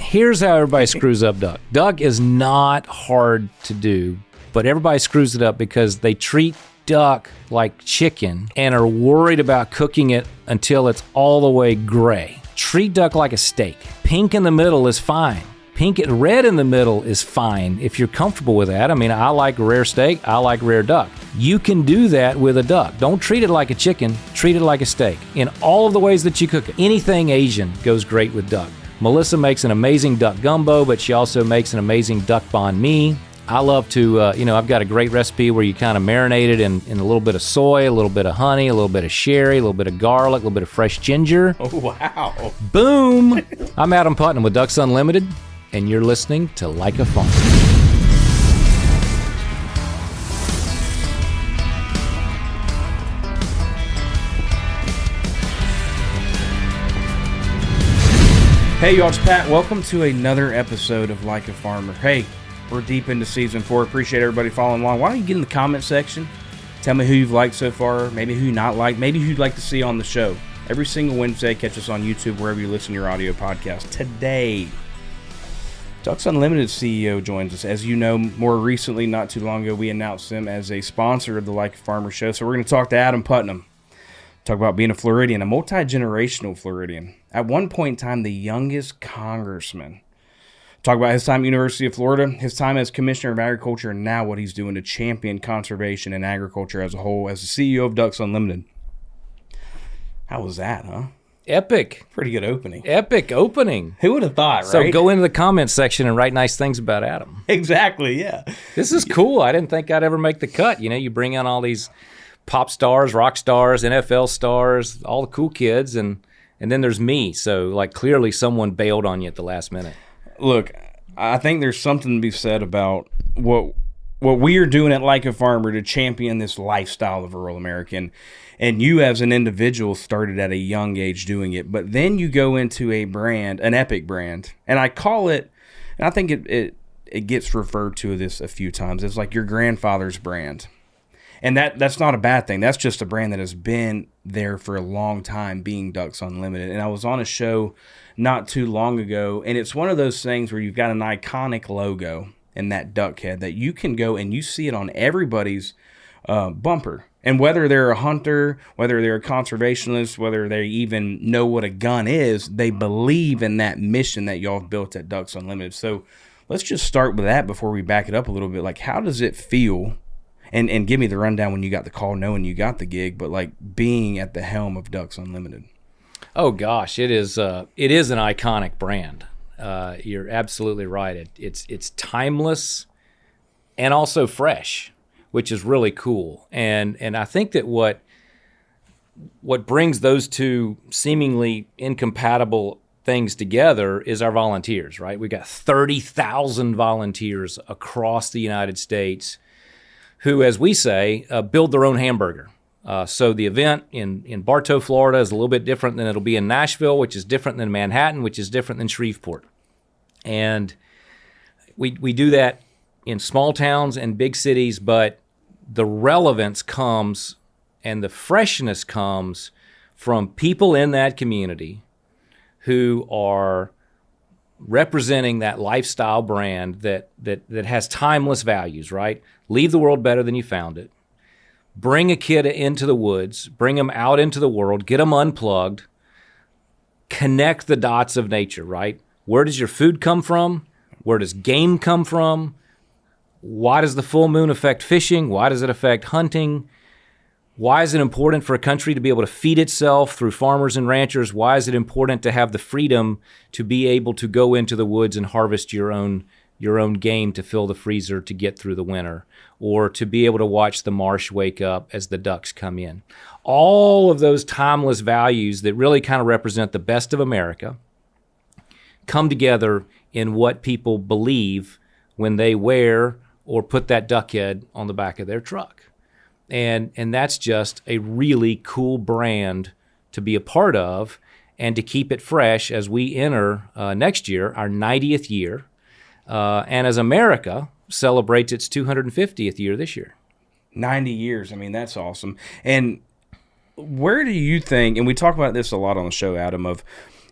here's how everybody screws up duck. Duck is not hard to do, but everybody screws it up because they treat duck like chicken and are worried about cooking it until it's all the way gray. Treat duck like a steak. Pink in the middle is fine. Pink and red in the middle is fine if you're comfortable with that. I mean, I like rare steak. I like rare duck. You can do that with a duck. Don't treat it like a chicken. Treat it like a steak. In all of the ways that you cook it. Anything Asian goes great with duck. Melissa makes an amazing duck gumbo, but she also makes an amazing duck banh mi. I love to, I've got a great recipe where you kind of marinate it in a little bit of soy, a little bit of honey, a little bit of sherry, a little bit of garlic, a little bit of fresh ginger. Oh, wow. Boom. I'm Adam Putnam with Ducks Unlimited, and you're listening to Like a Farmer. Hey, y'all, it's Pat. Welcome to another episode of Like a Farmer. Hey, we're deep into Season 4. Appreciate everybody following along. Why don't you get in the comment section? Tell me who you've liked so far, maybe who you not liked, maybe who you'd like to see on the show. Every single Wednesday, catch us on YouTube, wherever you listen to your audio podcast. Today, Ducks Unlimited CEO joins us. As you know, more recently, not too long ago, we announced him as a sponsor of the Like a Farmer show. So we're going to talk to Adam Putnam. Talk about being a Floridian, a multi-generational Floridian. At one point in time, the youngest congressman. Talk about his time at University of Florida, his time as Commissioner of Agriculture, and now what he's doing to champion conservation and agriculture as a whole as the CEO of Ducks Unlimited. How was that, huh? Epic. Pretty good opening. Epic opening. Who would have thought, right? So go into the comments section and write nice things about Adam. Exactly, yeah. This is cool. I didn't think I'd ever make the cut. You know, you bring on all these pop stars, rock stars, NFL stars, all the cool kids, and then there's me. So, like, clearly someone bailed on you at the last minute. Look, I think there's something to be said about what we are doing at Like a Farmer to champion this lifestyle of rural American. And you as an individual started at a young age doing it. But then you go into a brand, an epic brand. And I call it, and I think it gets referred to this a few times. It's like your grandfather's brand. And that's not a bad thing. That's just a brand that has been there for a long time, being Ducks Unlimited. And I was on a show not too long ago, and it's one of those things where you've got an iconic logo in that duck head that you can go and you see it on everybody's bumper. And whether they're a hunter, whether they're a conservationist, whether they even know what a gun is, they believe in that mission that y'all have built at Ducks Unlimited. So let's just start with that before we back it up a little bit. Like, how does it feel? And give me the rundown when you got the call, knowing you got the gig, but like being at the helm of Ducks Unlimited. Oh gosh, it is an iconic brand. You're absolutely right. It's timeless and also fresh, which is really cool. And I think that what brings those two seemingly incompatible things together is our volunteers, right? We've got 30,000 volunteers across the United States who, as we say, build their own hamburger. So the event in Bartow, Florida is a little bit different than it'll be in Nashville, which is different than Manhattan, which is different than Shreveport. And we do that in small towns and big cities, but the relevance comes and the freshness comes from people in that community who are representing that lifestyle brand that has timeless values, right? Leave the world better than you found it. Bring a kid into the woods, bring them out into the world, get them unplugged, connect the dots of nature, right? Where does your food come from? Where does game come from? Why does the full moon affect fishing? Why does it affect hunting? Why is it important for a country to be able to feed itself through farmers and ranchers? Why is it important to have the freedom to be able to go into the woods and harvest your own game to fill the freezer to get through the winter, or to be able to watch the marsh wake up as the ducks come in? All of those timeless values that really kind of represent the best of America come together in what people believe when they wear or put that duck head on the back of their truck. And that's just a really cool brand to be a part of and to keep it fresh as we enter next year, our 90th year, and as America celebrates its 250th year this year. 90 years. I mean, that's awesome. And where do you think, and we talk about this a lot on the show, Adam, of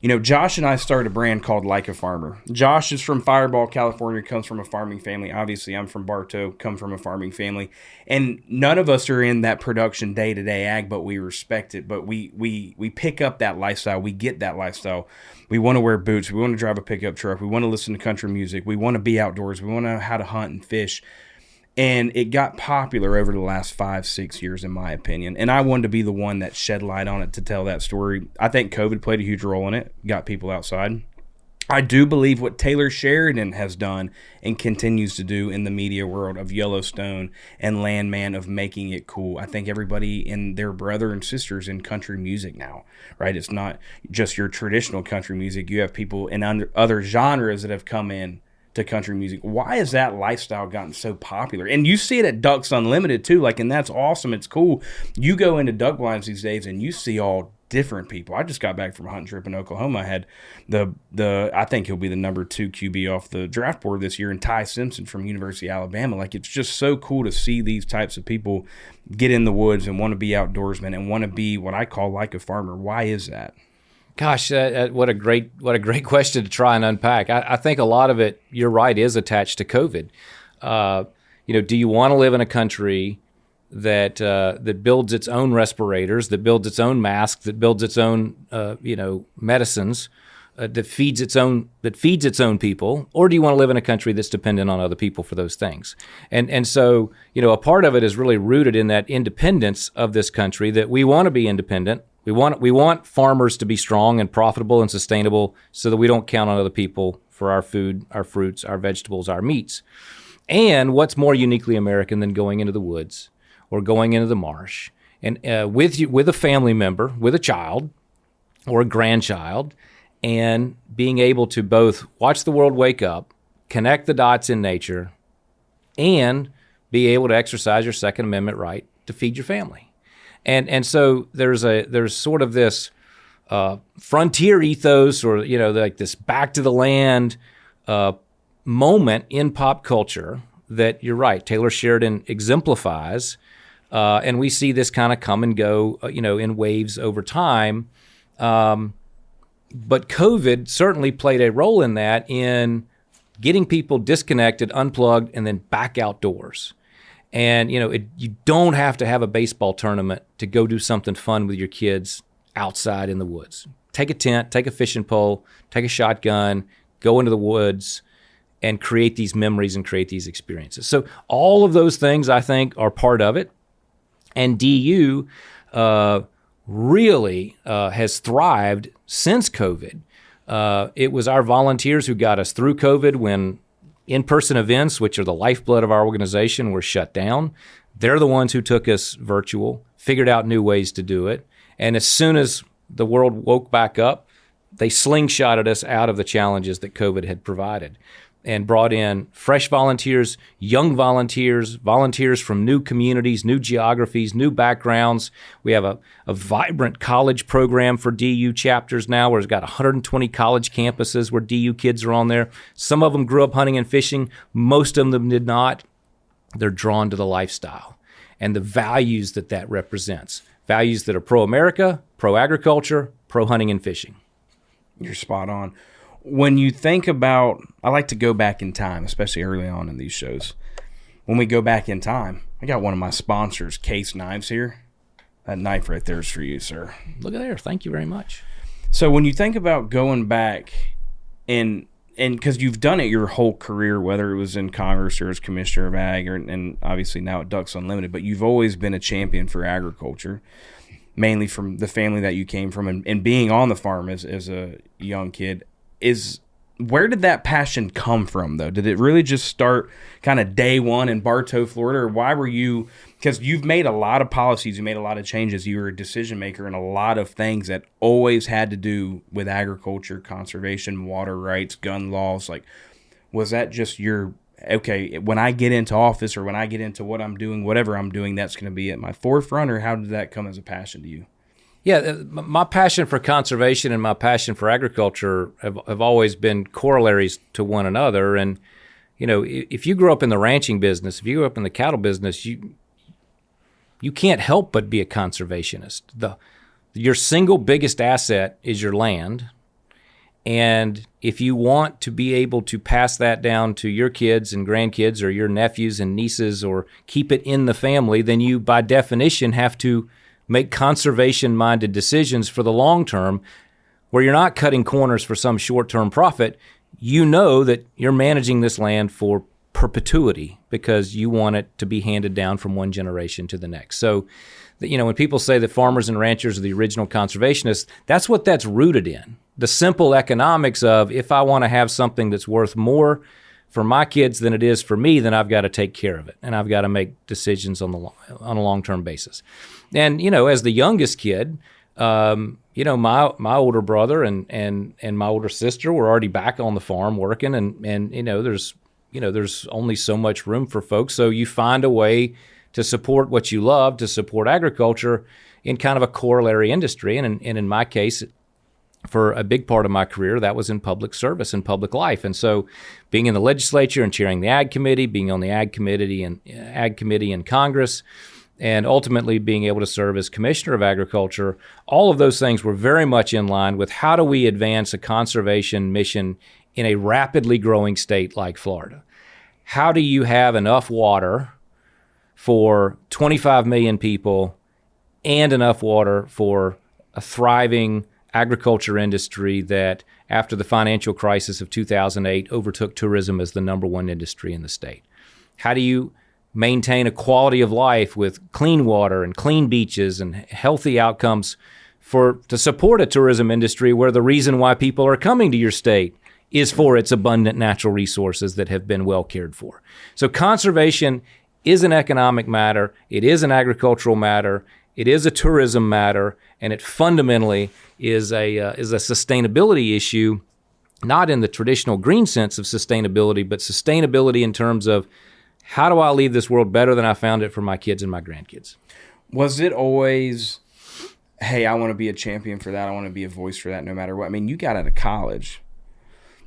Josh and I started a brand called Like a Farmer. Josh is from Fireball, California, comes from a farming family. Obviously, I'm from Bartow, come from a farming family. And none of us are in that production day-to-day ag, but we respect it. But we pick up that lifestyle. We get that lifestyle. We want to wear boots. We want to drive a pickup truck. We want to listen to country music. We want to be outdoors. We want to know how to hunt and fish. And it got popular over the last 5-6 years, in my opinion. And I wanted to be the one that shed light on it to tell that story. I think COVID played a huge role in it, got people outside. I do believe what Taylor Sheridan has done and continues to do in the media world of Yellowstone and Landman, of making it cool. I think everybody and their brother and sisters in country music now, right? It's not just your traditional country music. You have people in other genres that have come in to country music. Why has that lifestyle gotten so popular? And you see it at Ducks Unlimited too, and that's awesome. It's cool. You go into duck blinds these days and you see all different people. I just got back from a hunting trip in Oklahoma. I had I think he'll be the number 2 QB off the draft board this year, and Ty Simpson from University of Alabama. It's just so cool to see these types of people get in the woods and want to be outdoorsmen and want to be what I call like a farmer. Why is that? Gosh, what a great question to try and unpack. I think a lot of it, you're right, is attached to COVID. Do you want to live in a country that builds its own respirators, that builds its own masks, that builds its own medicines, that feeds its own people, or do you want to live in a country that's dependent on other people for those things? And so a part of it is really rooted in that independence of this country, that we want to be independent. We want farmers to be strong and profitable and sustainable so that we don't count on other people for our food, our fruits, our vegetables, our meats. And what's more uniquely American than going into the woods or going into the marsh and with a family member, with a child or a grandchild, and being able to both watch the world wake up, connect the dots in nature, and be able to exercise your Second Amendment right to feed your family. And so there's sort of this frontier ethos, or this back to the land moment in pop culture that, you're right, Taylor Sheridan exemplifies, and we see this kind of come and go, in waves over time. But COVID certainly played a role in that, in getting people disconnected, unplugged, and then back outdoors. And, you don't have to have a baseball tournament to go do something fun with your kids outside in the woods. Take a tent, take a fishing pole, take a shotgun, go into the woods, and create these memories and create these experiences. So all of those things, I think, are part of it. And DU really has thrived since COVID. It was our volunteers who got us through COVID when in-person events, which are the lifeblood of our organization, were shut down. They're the ones who took us virtual, figured out new ways to do it. And as soon as the world woke back up, they slingshotted us out of the challenges that COVID had provided and brought in fresh volunteers, young volunteers, volunteers from new communities, new geographies, new backgrounds. We have a vibrant college program for DU chapters now, where it's got 120 college campuses where DU kids are on there. Some of them grew up hunting and fishing. Most of them did not. They're drawn to the lifestyle and the values that represents. Values that are pro-America, pro-agriculture, pro-hunting and fishing. You're spot on. When you think about, I like to go back in time, especially early on in these shows. When we go back in time, I got one of my sponsors, Case Knives here. That knife right there is for you, sir. Look at there. Thank you very much. So when you think about going back and because you've done it your whole career, whether it was in Congress or as Commissioner of Ag, and obviously now at Ducks Unlimited, but you've always been a champion for agriculture, mainly from the family that you came from, and being on the farm as a young kid. Where did that passion come from, though? Did it really just start kind of day one in Bartow, Florida? Or why were you – because you've made a lot of policies, you made a lot of changes. You were a decision maker in a lot of things that always had to do with agriculture, conservation, water rights, gun laws. Was that just your – okay, when I get into office or when I get into what I'm doing, whatever I'm doing, that's going to be at my forefront? Or how did that come as a passion to you? Yeah, my passion for conservation and my passion for agriculture have always been corollaries to one another. And, if you grew up in the ranching business, if you grew up in the cattle business, you can't help but be a conservationist. Your single biggest asset is your land, And if you want to be able to pass that down to your kids and grandkids or your nephews and nieces or keep it in the family, then you, by definition, have to make conservation-minded decisions for the long term where you're not cutting corners for some short-term profit. You know that you're managing this land for perpetuity because you want it to be handed down from one generation to the next. So, when people say that farmers and ranchers are the original conservationists, that's what that's rooted in. The simple economics of, if I want to have something that's worth more for my kids than it is for me, then I've got to take care of it, and I've got to make decisions on a long-term basis. And as the youngest kid, my older brother and my older sister were already back on the farm working, and there's only so much room for folks, so you find a way to support what you love, to support agriculture in kind of a corollary industry, and in my case, for a big part of my career, that was in public service and public life. And so being in the legislature and chairing the Ag Committee, being on the Ag Committee in Congress, and ultimately being able to serve as Commissioner of Agriculture, all of those things were very much in line with how do we advance a conservation mission in a rapidly growing state like Florida? How do you have enough water for 25 million people and enough water for a thriving agriculture industry that, after the financial crisis of 2008, overtook tourism as the number one industry in the state? How do you maintain a quality of life with clean water and clean beaches and healthy outcomes to support a tourism industry where the reason why people are coming to your state is for its abundant natural resources that have been well cared for? So conservation is an economic matter. It is an agricultural matter. It is a tourism matter, and it fundamentally is a sustainability issue, not in the traditional green sense of sustainability, but sustainability in terms of, how do I leave this world better than I found it for my kids and my grandkids? Was it always, hey, I want to be a champion for that, I want to be a voice for that no matter what? I mean, you got out of college.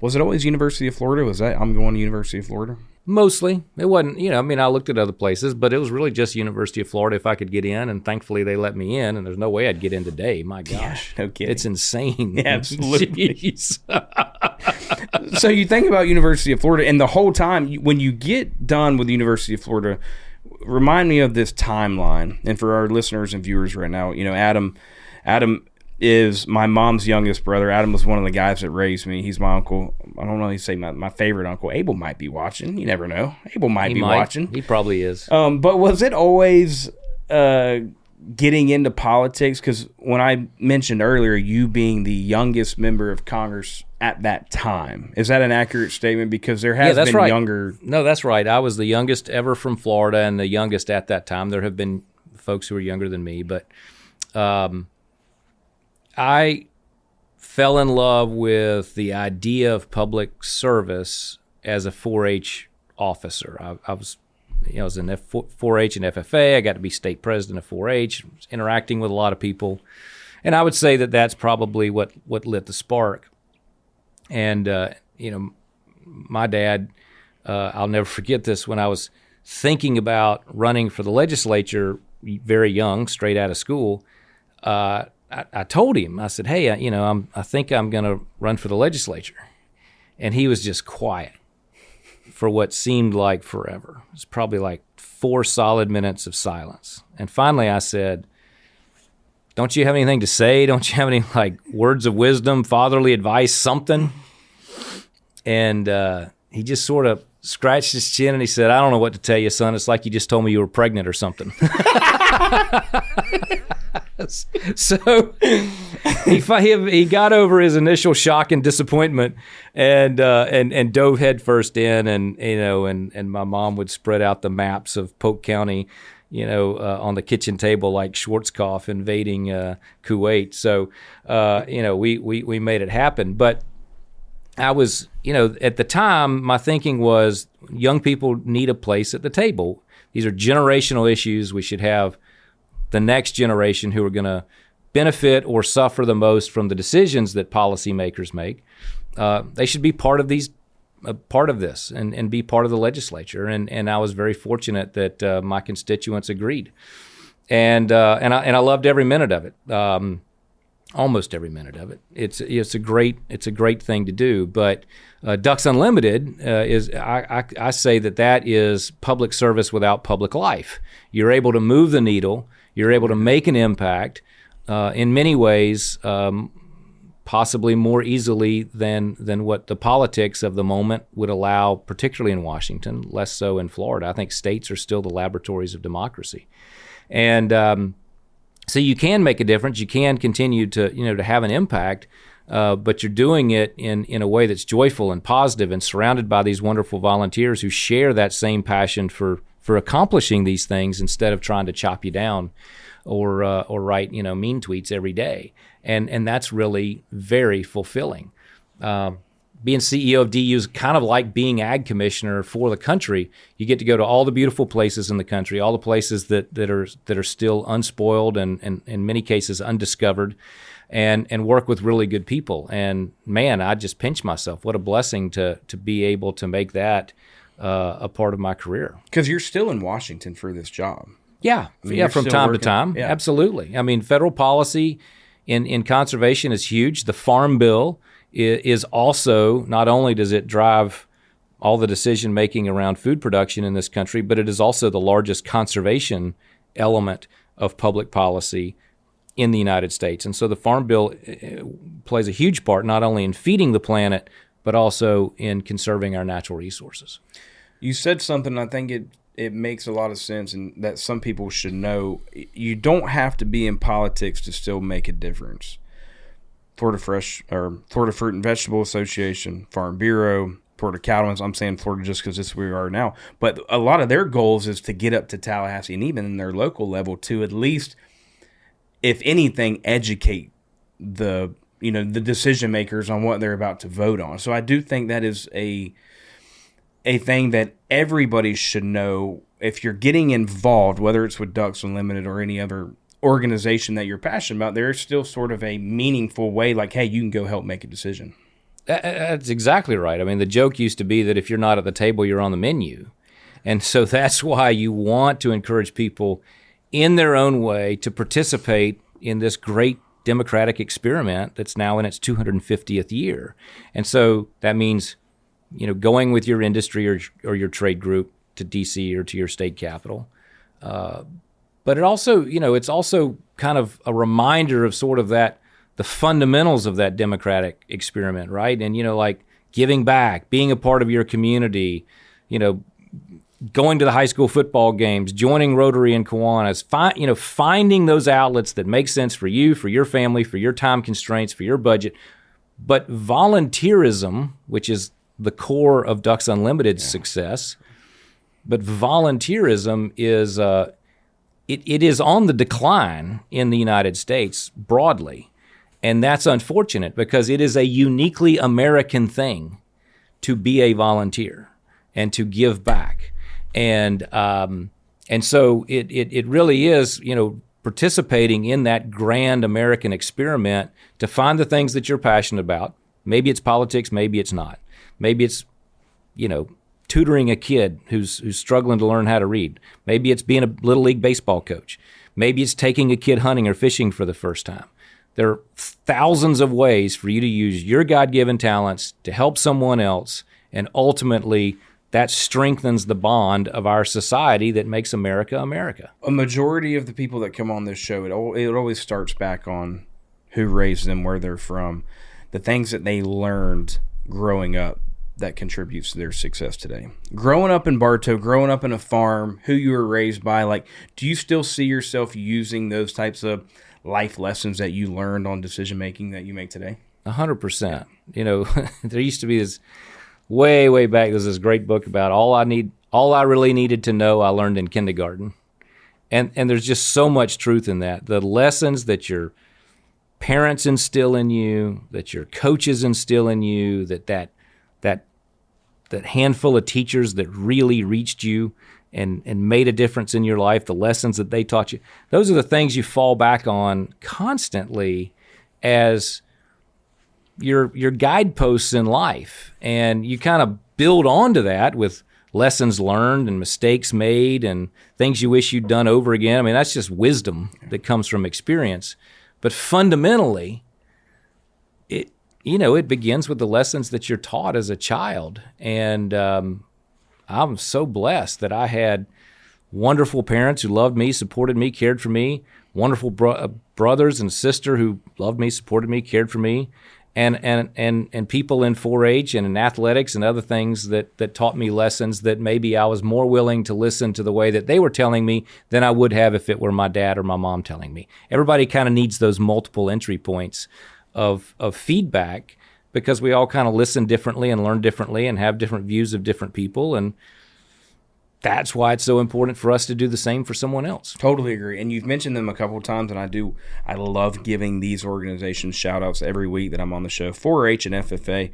Was it always University of Florida? Was that, I'm going to University of Florida? Mostly. It wasn't, I looked at other places, but it was really just University of Florida if I could get in, and thankfully they let me in, and there's no way I'd get in today. My gosh. Yeah, no kidding. It's insane. Yeah, absolutely. So you think about University of Florida, and the whole time, when you get done with the University of Florida, remind me of this timeline. And for our listeners and viewers right now, Adam is my mom's youngest brother. Adam was one of the guys that raised me. He's my uncle. I don't know, say my favorite uncle. Abel might be watching. You never know. Abel might be watching. He probably is. But was it always getting into politics? Because when I mentioned earlier you being the youngest member of Congress at that time, is that an accurate statement? Because there has been younger. No, that's right. I was the youngest ever from Florida and the youngest at that time. There have been folks who were younger than me, but I fell in love with the idea of public service as a 4-H officer. I was in 4-H and FFA. I got to be state president of 4-H, interacting with a lot of people. And I would say that that's probably what lit the spark. And, my dad, I'll never forget this, when I was thinking about running for the legislature very young, straight out of school, I told him, I said, hey, I think I'm going to run for the legislature. And he was just quiet for what seemed like forever. It was probably like 4 solid minutes of silence. And finally I said, don't you have anything to say? Don't you have any words of wisdom, fatherly advice, something? And he just sort of scratched his chin and he said, I don't know what to tell you, son. It's like you just told me you were pregnant or something. So he got over his initial shock and disappointment and dove headfirst in, and my mom would spread out the maps of Polk County, on the kitchen table like Schwarzkopf invading Kuwait. So we made it happen. But I was, at the time, my thinking was young people need a place at the table. These are generational issues. We should have the next generation who are going to benefit or suffer the most from the decisions that policymakers make. They should be part of this and be part of the legislature. And I was very fortunate that my constituents agreed. And I loved every minute of it. Almost every minute of it. It's a great thing to do. But Ducks Unlimited is I say that is public service without public life. You're able to move the needle. You're able to make an impact in many ways, possibly more easily than what the politics of the moment would allow, particularly in Washington, less so in Florida. I think states are still the laboratories of democracy, and so you can make a difference. You can continue to have an impact, but you're doing it in a way that's joyful and positive, and surrounded by these wonderful volunteers who share that same passion for accomplishing these things instead of trying to chop you down or write mean tweets every day. And that's really very fulfilling. Being CEO of DU is kind of like being ag commissioner for the country. You get to go to all the beautiful places in the country, all the places that are still unspoiled and in many cases undiscovered, and work with really good people. And man, I just pinch myself. What a blessing to be able to make that a part of my career. Because you're still in Washington for this job. Yeah, from time to time. Yeah. Absolutely. I mean, federal policy in conservation is huge. The Farm Bill is also, not only does it drive all the decision making around food production in this country, but it is also the largest conservation element of public policy in the United States. And so the Farm Bill plays a huge part, not only in feeding the planet, but also in conserving our natural resources. You said something, I think it makes a lot of sense, and that some people should know. You don't have to be in politics to still make a difference. Florida Fruit and Vegetable Association, Farm Bureau, Florida Cattlemen's. I'm saying Florida just because this is where we are now. But a lot of their goals is to get up to Tallahassee and even in their local level to at least, if anything, educate the decision makers on what they're about to vote on. So I do think that is a thing that everybody should know. If you're getting involved, whether it's with Ducks Unlimited or any other organization that you're passionate about, there's still sort of a meaningful way, like, hey, you can go help make a decision. That's exactly right. I mean, the joke used to be that if you're not at the table, you're on the menu. And so that's why you want to encourage people in their own way to participate in this great democratic experiment that's now in its 250th year. And so that means, going with your industry or your trade group to D.C. or to your state capital. But it also, it's also kind of a reminder of sort of the fundamentals of that democratic experiment, right? And, like giving back, being a part of your community, going to the high school football games, joining Rotary and Kiwanis, finding those outlets that make sense for you, for your family, for your time constraints, for your budget. But volunteerism, which is the core of Ducks Unlimited's success, but volunteerism is it is on the decline in the United States broadly. And that's unfortunate because it is a uniquely American thing to be a volunteer and to give back. And so it really is, participating in that grand American experiment to find the things that you're passionate about. Maybe it's politics, maybe it's not. Maybe it's, tutoring a kid who's struggling to learn how to read. Maybe it's being a Little League baseball coach. Maybe it's taking a kid hunting or fishing for the first time. There are thousands of ways for you to use your God-given talents to help someone else, and ultimately that strengthens the bond of our society that makes America America. A majority of the people that come on this show, it always starts back on who raised them, where they're from, the things that they learned growing up that contributes to their success today. Growing up in Bartow, growing up in a farm, who you were raised by, like, do you still see yourself using those types of life lessons that you learned on decision making that you make today? 100%. There used to be this way back. There's this great book about all I really needed to know I learned in kindergarten, and there's just so much truth in that. The lessons that your parents instill in you, that your coaches instill in you, that handful of teachers that really reached you and made a difference in your life, the lessons that they taught you, those are the things you fall back on constantly as your guideposts in life. And you kind of build onto that with lessons learned and mistakes made and things you wish you'd done over again. I mean, that's just wisdom that comes from experience. But fundamentally, it begins with the lessons that you're taught as a child. And I'm so blessed that I had wonderful parents who loved me, supported me, cared for me, wonderful brothers and sister who loved me, supported me, cared for me, and people in 4-H and in athletics and other things that taught me lessons that maybe I was more willing to listen to the way that they were telling me than I would have if it were my dad or my mom telling me. Everybody kind of needs those multiple entry points of feedback, because we all kind of listen differently and learn differently and have different views of different people, and that's why it's so important for us to do the same for someone else. Totally agree. And you've mentioned them a couple of times, and I love giving these organizations shout outs every week that I'm on the show. 4-H and FFA,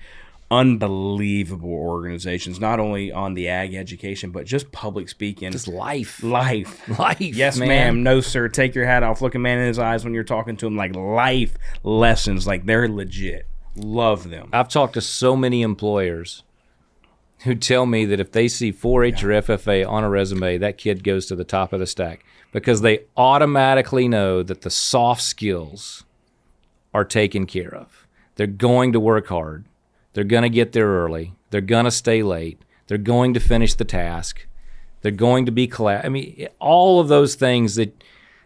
unbelievable organizations, not only on the ag education, but just public speaking. Just life. Yes, man. ma'am. No, sir. Take your hat off. Look a man in his eyes when you're talking to him. Like life lessons. Like they're legit. Love them. I've talked to so many employers who tell me that if they see 4-H or FFA on a resume, that kid goes to the top of the stack, because they automatically know that the soft skills are taken care of. They're going to work hard. They're going to get there early. They're going to stay late. They're going to finish the task. They're going to be all of those things that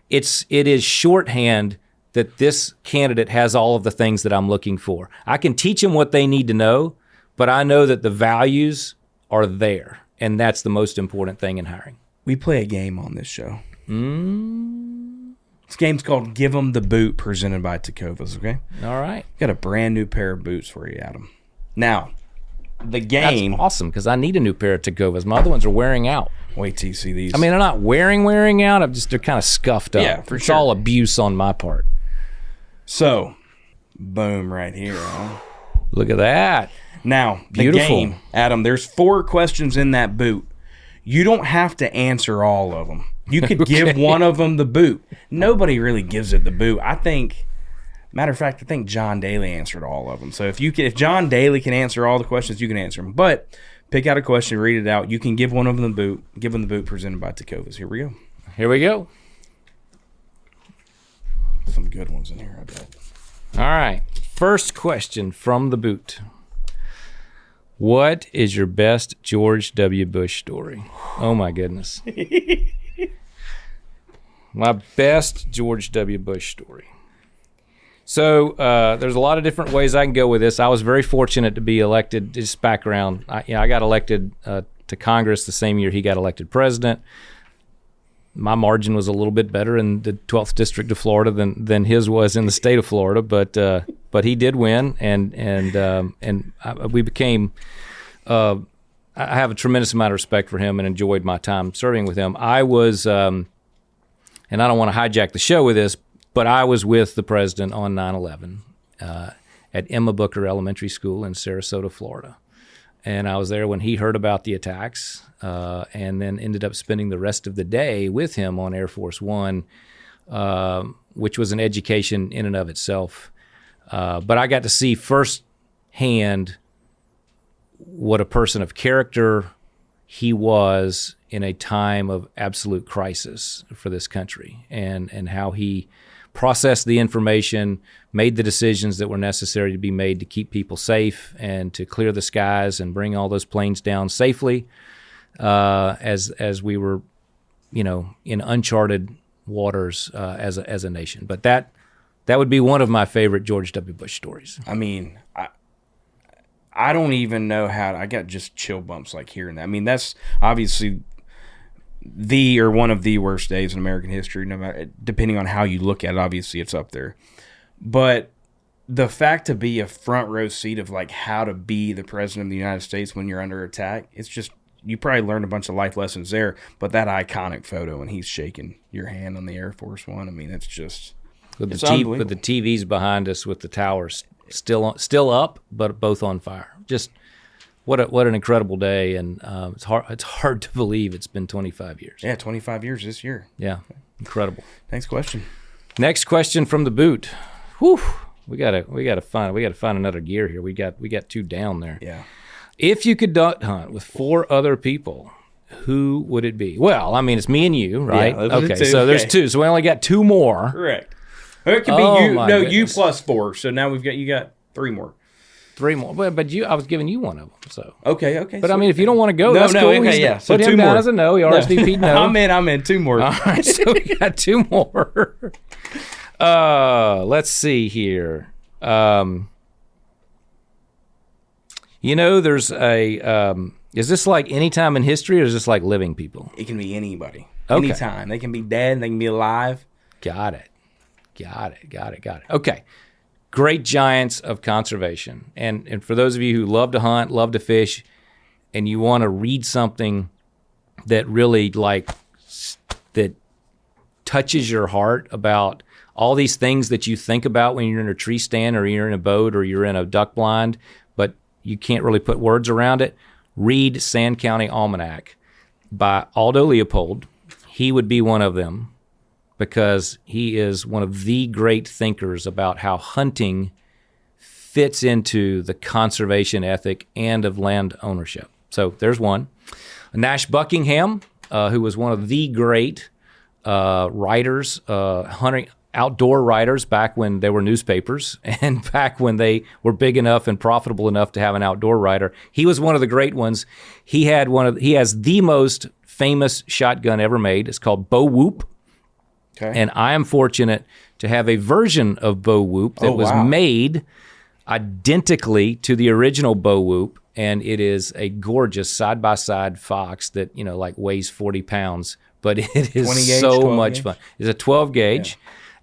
it is shorthand that this candidate has all of the things that I'm looking for. I can teach them what they need to know, but I know that the values are there, and that's the most important thing in hiring. We play a game on this show. This game's called Give 'em the Boot, presented by TECOVAS, okay? All right. Got a brand new pair of boots for you, Adam. Now, the game... That's awesome, because I need a new pair of TECOVAS. My other ones are wearing out. Wait till you see these. I mean, they're not wearing out. They're kind of scuffed up. Yeah, for it's sure. all abuse on my part. So, boom right here, huh? Look at that. Now, the Beautiful. game, Adam, there's 4 questions in that boot. You don't have to answer all of them. You could give one of them the boot. Nobody really gives it the boot. Matter of fact, I think John Daly answered all of them. So if John Daly can answer all the questions, you can answer them. But pick out a question, read it out. You can give one of them the boot. Give them the boot, presented by TECOVAS. Here we go. Some good ones in here, I bet. All right. First question from the boot. What is your best George W. Bush story? Oh, my goodness. My best George W. Bush story. So there's a lot of different ways I can go with this. I was very fortunate to be elected. Just background, I got elected to Congress the same year he got elected president. My margin was a little bit better in the 12th District of Florida than his was in the state of Florida, but he did win, and we became. I have a tremendous amount of respect for him and enjoyed my time serving with him. I was, and I don't want to hijack the show with this, but I was with the president on 9/11 at Emma Booker Elementary School in Sarasota, Florida. And I was there when he heard about the attacks, and then ended up spending the rest of the day with him on Air Force One, which was an education in and of itself. But I got to see firsthand what a person of character he was in a time of absolute crisis for this country, and how he processed the information, made the decisions that were necessary to be made to keep people safe and to clear the skies and bring all those planes down safely, as we were, in uncharted waters as a nation. But that would be one of my favorite George W. Bush stories. I mean, I don't even know I got just chill bumps like hearing that. I mean, that's obviously one of the worst days in American history, no matter, depending on how you look at it. Obviously it's up there, but the fact to be a front row seat of like how to be the president of the United States when you're under attack, it's just, you probably learned a bunch of life lessons there. But that iconic photo and he's shaking your hand on the Air Force One, I mean, it's just with the TVs behind us, with the towers still up, but both on fire. Just what an incredible day, and it's hard to believe it's been 25 years. Yeah, 25 years this year. Yeah, incredible. Next question. Next question from the boot. Whew, we gotta find another gear here. We got 2 down there. Yeah. If you could duck hunt with 4 other people, who would it be? Well, I mean, it's me and you, right? Yeah, okay, so there's 2. So we only got 2 more. Correct. Or it could be Oh, you. my No, goodness. you plus 4. So now you got 3 more. 3 more. But I was giving you one of them. So. Okay. But I mean, if you don't want to go, No, that's no, cool. okay, He's- yeah. So put 2 him down more. as a no. He RSVP'd no. I'm in. 2 more. All right, so we got 2 more. Let's see here. There's a. Is this like any time in history, or is this like living people? It can be anybody. Okay. Anytime. They can be dead. They can be alive. Got it. Okay. Great giants of conservation. And for those of you who love to hunt, love to fish, and you want to read something that really that touches your heart about all these things that you think about when you're in a tree stand or you're in a boat or you're in a duck blind, but you can't really put words around it, read Sand County Almanac by Aldo Leopold. He would be one of them because he is one of the great thinkers about how hunting fits into the conservation ethic and of land ownership. So there's one. Nash Buckingham, who was one of the great writers, hunting outdoor writers back when there were newspapers and back when they were big enough and profitable enough to have an outdoor writer. He was one of the great ones. He has the most famous shotgun ever made. It's called Bow Whoop. Okay. And I am fortunate to have a version of Bow Whoop that was made identically to the original Bow Whoop. And it is a gorgeous side-by-side fox that, weighs 40 pounds. But it is so much fun. It's a 12 gauge. Yeah.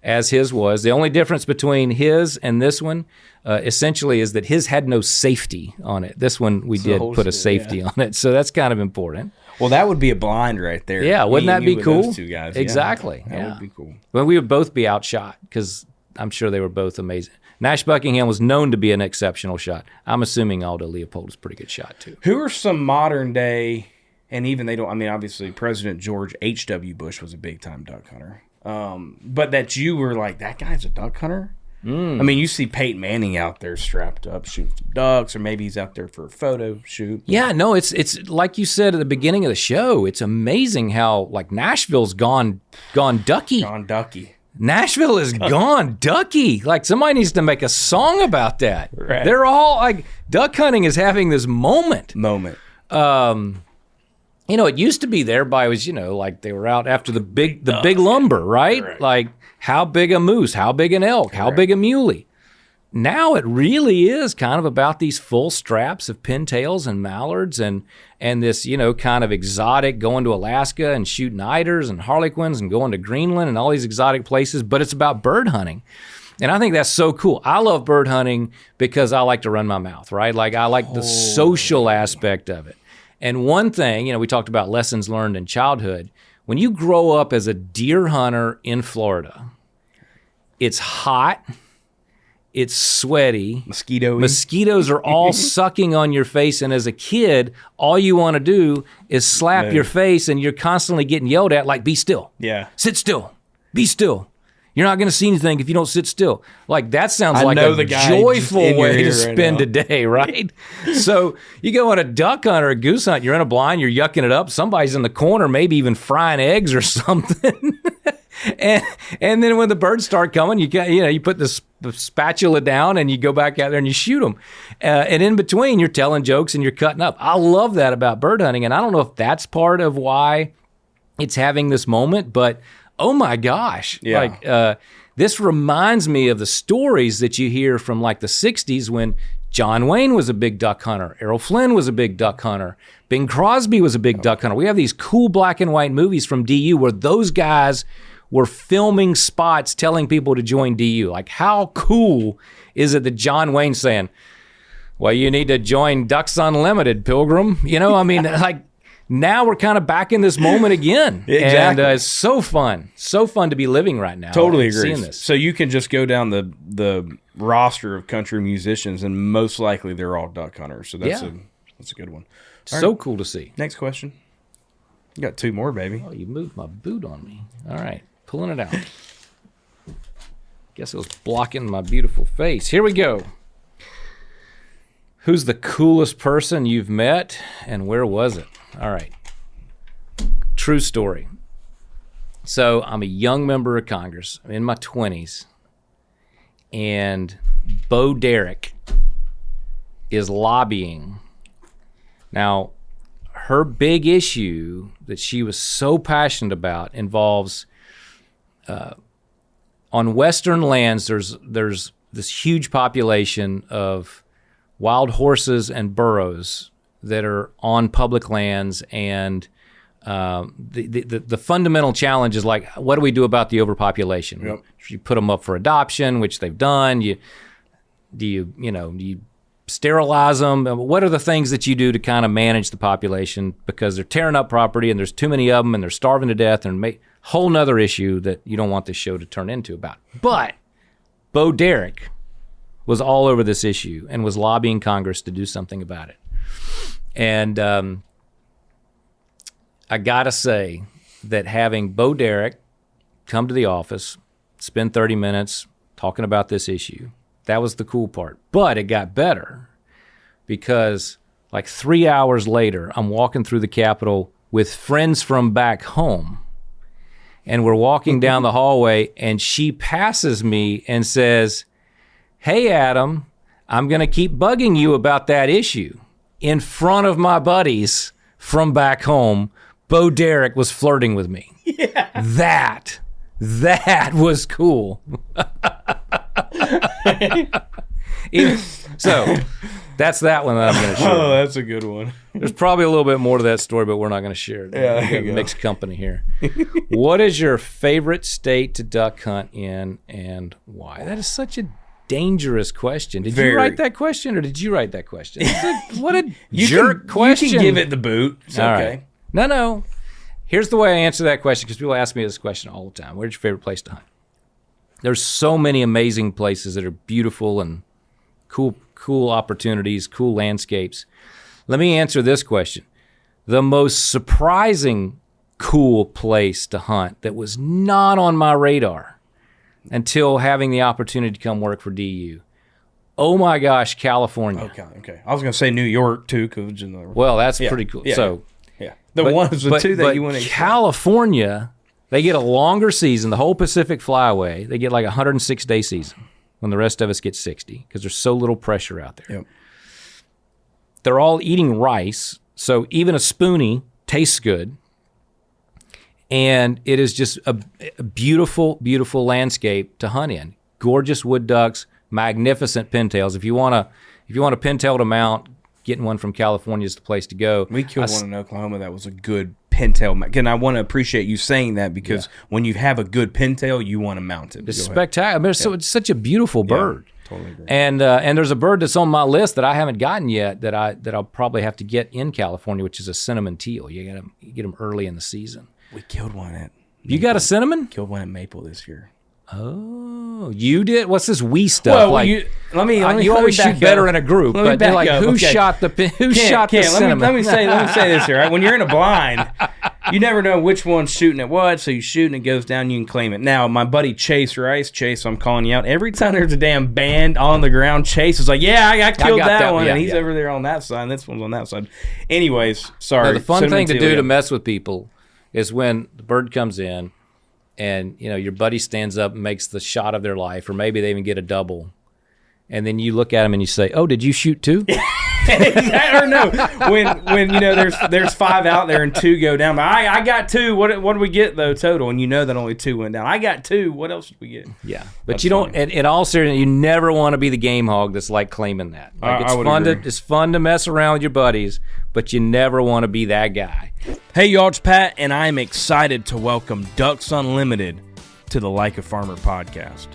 As his was. The only difference between his and this one essentially is that his had no safety on it. This one we did put a safety on it. So that's kind of important. Well, that would be a blind right there. Yeah, wouldn't that be cool? Those 2 guys. Exactly. Yeah, that would be cool. Well, we would both be outshot because I'm sure they were both amazing. Nash Buckingham was known to be an exceptional shot. I'm assuming Aldo Leopold is a pretty good shot too. Who are some modern day, and even they don't, obviously President George H.W. Bush was a big time duck hunter. But that you were like, that guy's a duck hunter? You see Peyton Manning out there strapped up shooting some ducks, or maybe he's out there for a photo shoot. Yeah, no, it's like you said at the beginning of the show. It's amazing how Nashville's gone ducky. Gone ducky. Nashville is gone ducky. Like somebody needs to make a song about that. Right. They're all like duck hunting is having this moment. It used to be there by was, like they were out after the big lumber, right? Correct. Like how big a moose, how big an elk, how big a muley. Now it really is kind of about these full straps of pintails and mallards and this, kind of exotic going to Alaska and shooting eiders and harlequins and going to Greenland and all these exotic places, but it's about bird hunting. And I think that's so cool. I love bird hunting because I like to run my mouth, right? Like I like the social aspect of it. And one thing, we talked about lessons learned in childhood. When you grow up as a deer hunter in Florida, it's hot, it's sweaty. Mosquitoes are all sucking on your face. And as a kid, all you want to do is slap your face and you're constantly getting yelled at like, be still. Yeah. Sit still. Be still. You're not going to see anything if you don't sit still. Like that sounds like a joyful way to spend a day, right? So you go on a duck hunt or a goose hunt, you're in a blind, you're yucking it up. Somebody's in the corner, maybe even frying eggs or something. and then when the birds start coming, you put the spatula down and you go back out there and you shoot them. And in between, you're telling jokes and you're cutting up. I love that about bird hunting, and I don't know if that's part of why it's having this moment, but oh my gosh. Yeah. This reminds me of the stories that you hear from like the 60s when John Wayne was a big duck hunter. Errol Flynn was a big duck hunter. Bing Crosby was a big duck hunter. We have these cool black and white movies from DU where those guys were filming spots telling people to join DU. Like how cool is it that John Wayne's saying, well, you need to join Ducks Unlimited, Pilgrim. Like, now we're kind of back in this moment again. Exactly. And it's so fun to be living right now. Totally agree. Seeing this. So you can just go down the roster of country musicians, and most likely they're all duck hunters. So that's a good one. So cool to see. Next question. You got 2 more, baby. Oh, you moved my boot on me. All right, pulling it out. Guess it was blocking my beautiful face. Here we go. Who's the coolest person you've met, and where was it? All right. True story. So I'm a young member of Congress. I'm in my 20s. and Bo Derek is lobbying. Now, her big issue that she was so passionate about involves on Western lands, there's this huge population of wild horses and burros that are on public lands, and the fundamental challenge is like, what do we do about the overpopulation? Yep. You put them up for adoption, which they've done. Do you sterilize them? What are the things that you do to kind of manage the population, because they're tearing up property and there's too many of them and they're starving to death, and whole nother issue that you don't want this show to turn into about. But Bo Derek was all over this issue and was lobbying Congress to do something about it. And I gotta say that having Bo Derek come to the office, spend 30 minutes talking about this issue, that was the cool part. But it got better, because like 3 hours later, I'm walking through the Capitol with friends from back home, and we're walking down the hallway, and she passes me and says, "Hey, Adam, I'm going to keep bugging you about that issue." In front of my buddies from back home, Bo Derek was flirting with me. Yeah. That was cool. So that's that one that I'm going to share. Oh, that's a good one. There's probably a little bit more to that story, but we're not going to share it. Yeah, we got mixed company here. What is your favorite state to duck hunt in, and why? That is such a dangerous question. Did you write that question, or did you write that question? What a jerk question. You can give it the boot. It's all okay. Right. No. Here's the way I answer that question, because people ask me this question all the time. Where's your favorite place to hunt? There's so many amazing places that are beautiful and cool opportunities, cool landscapes. Let me answer this question. The most surprising cool place to hunt that was not on my radar until having the opportunity to come work for DU. Oh my gosh, California. Okay. I was going to say New York too, because well, that's pretty cool. Yeah, so yeah. The two that you want to California, they get a longer season. The whole Pacific Flyway, they get like a 106-day season, when the rest of us get 60, because there's so little pressure out there. Yep. They're all eating rice, so even a spoonie tastes good. And it is just a beautiful, beautiful landscape to hunt in. Gorgeous wood ducks, magnificent pintails. If you want a pintail to mount, getting one from California is the place to go. We killed one in Oklahoma that was a good pintail. And I want to appreciate you saying that, because when you have a good pintail, you want to mount it. It's spectacular. I mean, so it's such a beautiful bird. Totally agree. And there's a bird that's on my list that I haven't gotten yet that I'll probably have to get in California, which is a cinnamon teal. You get them early in the season. We killed one at Maple. You got a cinnamon? Killed one at Maple this year. Oh, you did? What's this we stuff? Well, let me you always shoot better in a group, but they're like, who shot the cinnamon? Let me say this here, right? When you're in a blind, you never know which one's shooting at what, so you shoot and it goes down, you can claim it. Now, my buddy Chase Rice, I'm calling you out. Every time there's a damn band on the ground, Chase is like, yeah, I killed that one, and he's over there on that side, and this one's on that side. Anyways, sorry. Now, the fun thing to do to mess with people is when the bird comes in, and your buddy stands up and makes the shot of their life, or maybe they even get a double, and then you look at him and you say, "Oh, did you shoot two?" Or no, when there's five out there and two go down. But I got two. What did we get though total? And that only two went down. I got two. What else did we get? Yeah, but that's you don't. In all seriousness, you never want to be the game hog that's like claiming that. Like it's fun to mess around with your buddies, but you never want to be that guy. Hey y'all, it's Pat, and I am excited to welcome Ducks Unlimited to the Like a Farmer podcast.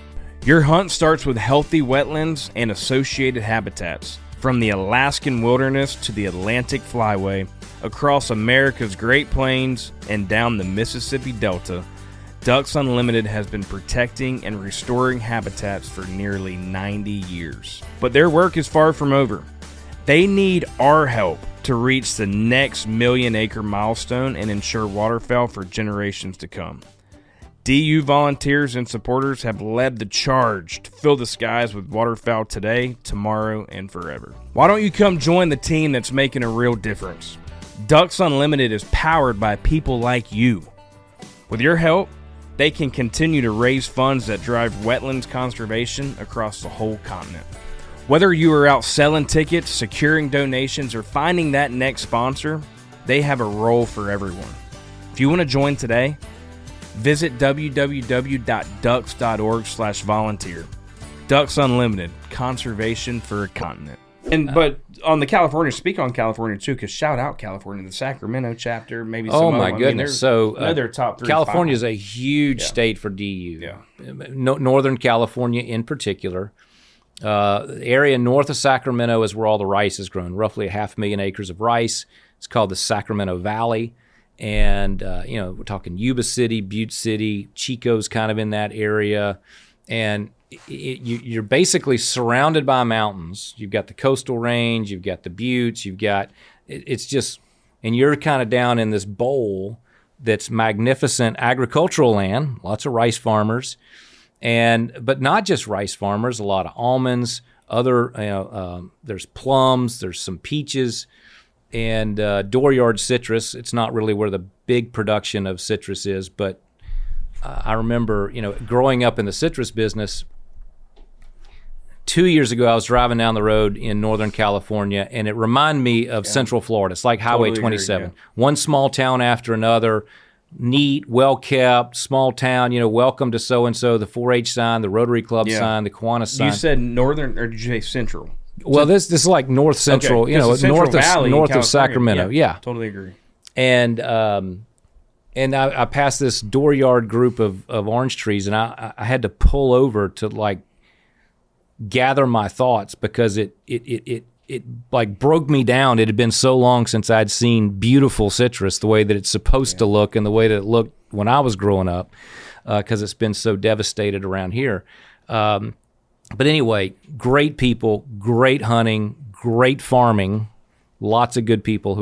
Your hunt starts with healthy wetlands and associated habitats. From the Alaskan wilderness to the Atlantic Flyway, across America's Great Plains and down the Mississippi Delta, Ducks Unlimited has been protecting and restoring habitats for nearly 90 years. But their work is far from over. They need our help to reach the next million-acre milestone and ensure waterfowl for generations to come. DU volunteers and supporters have led the charge to fill the skies with waterfowl today, tomorrow, and forever. Why don't you come join the team that's making a real difference? Ducks Unlimited is powered by people like you. With your help, they can continue to raise funds that drive wetlands conservation across the whole continent. Whether you are out selling tickets, securing donations, or finding that next sponsor, they have a role for everyone. If you want to join today, visit www.ducks.org/volunteer. Ducks Unlimited, conservation for a continent. But on the California, speak on California too, because shout out California, the Sacramento chapter, maybe some Oh other my one. goodness! So another top 3. California is a huge state for DU. Yeah. Northern California in particular. The area north of Sacramento is where all the rice is grown. Roughly 500,000 acres of rice. It's called the Sacramento Valley, and we're talking Yuba City, Butte City, Chico's kind of in that area, and you're basically surrounded by mountains. You've got the coastal range, you've got the buttes, it's just, and you're kind of down in this bowl that's magnificent agricultural land, lots of rice farmers, but not just rice farmers, a lot of almonds, there's plums, there's some peaches, and dooryard citrus. It's not really where the big production of citrus is, but I remember, growing up in the citrus business, 2 years ago, I was driving down the road in Northern California, and it reminded me of Central Florida. It's like Highway Totally 27. agree, One small town after another, neat, well-kept, small town, welcome to so-and-so, the 4-H sign, the Rotary Club sign, the Kiwanis sign. You said northern, or did you say central? Well, this is like north central, Okay, 'cause the Central Valley in north of California, Sacramento. Yeah. Totally agree. And I passed this dooryard group of orange trees, and I had to pull over to gather my thoughts, because it like broke me down. It had been so long since I'd seen beautiful citrus the way that it's supposed to look and the way that it looked when I was growing up, because it's been so devastated around here. But anyway, great people, great hunting, great farming, lots of good people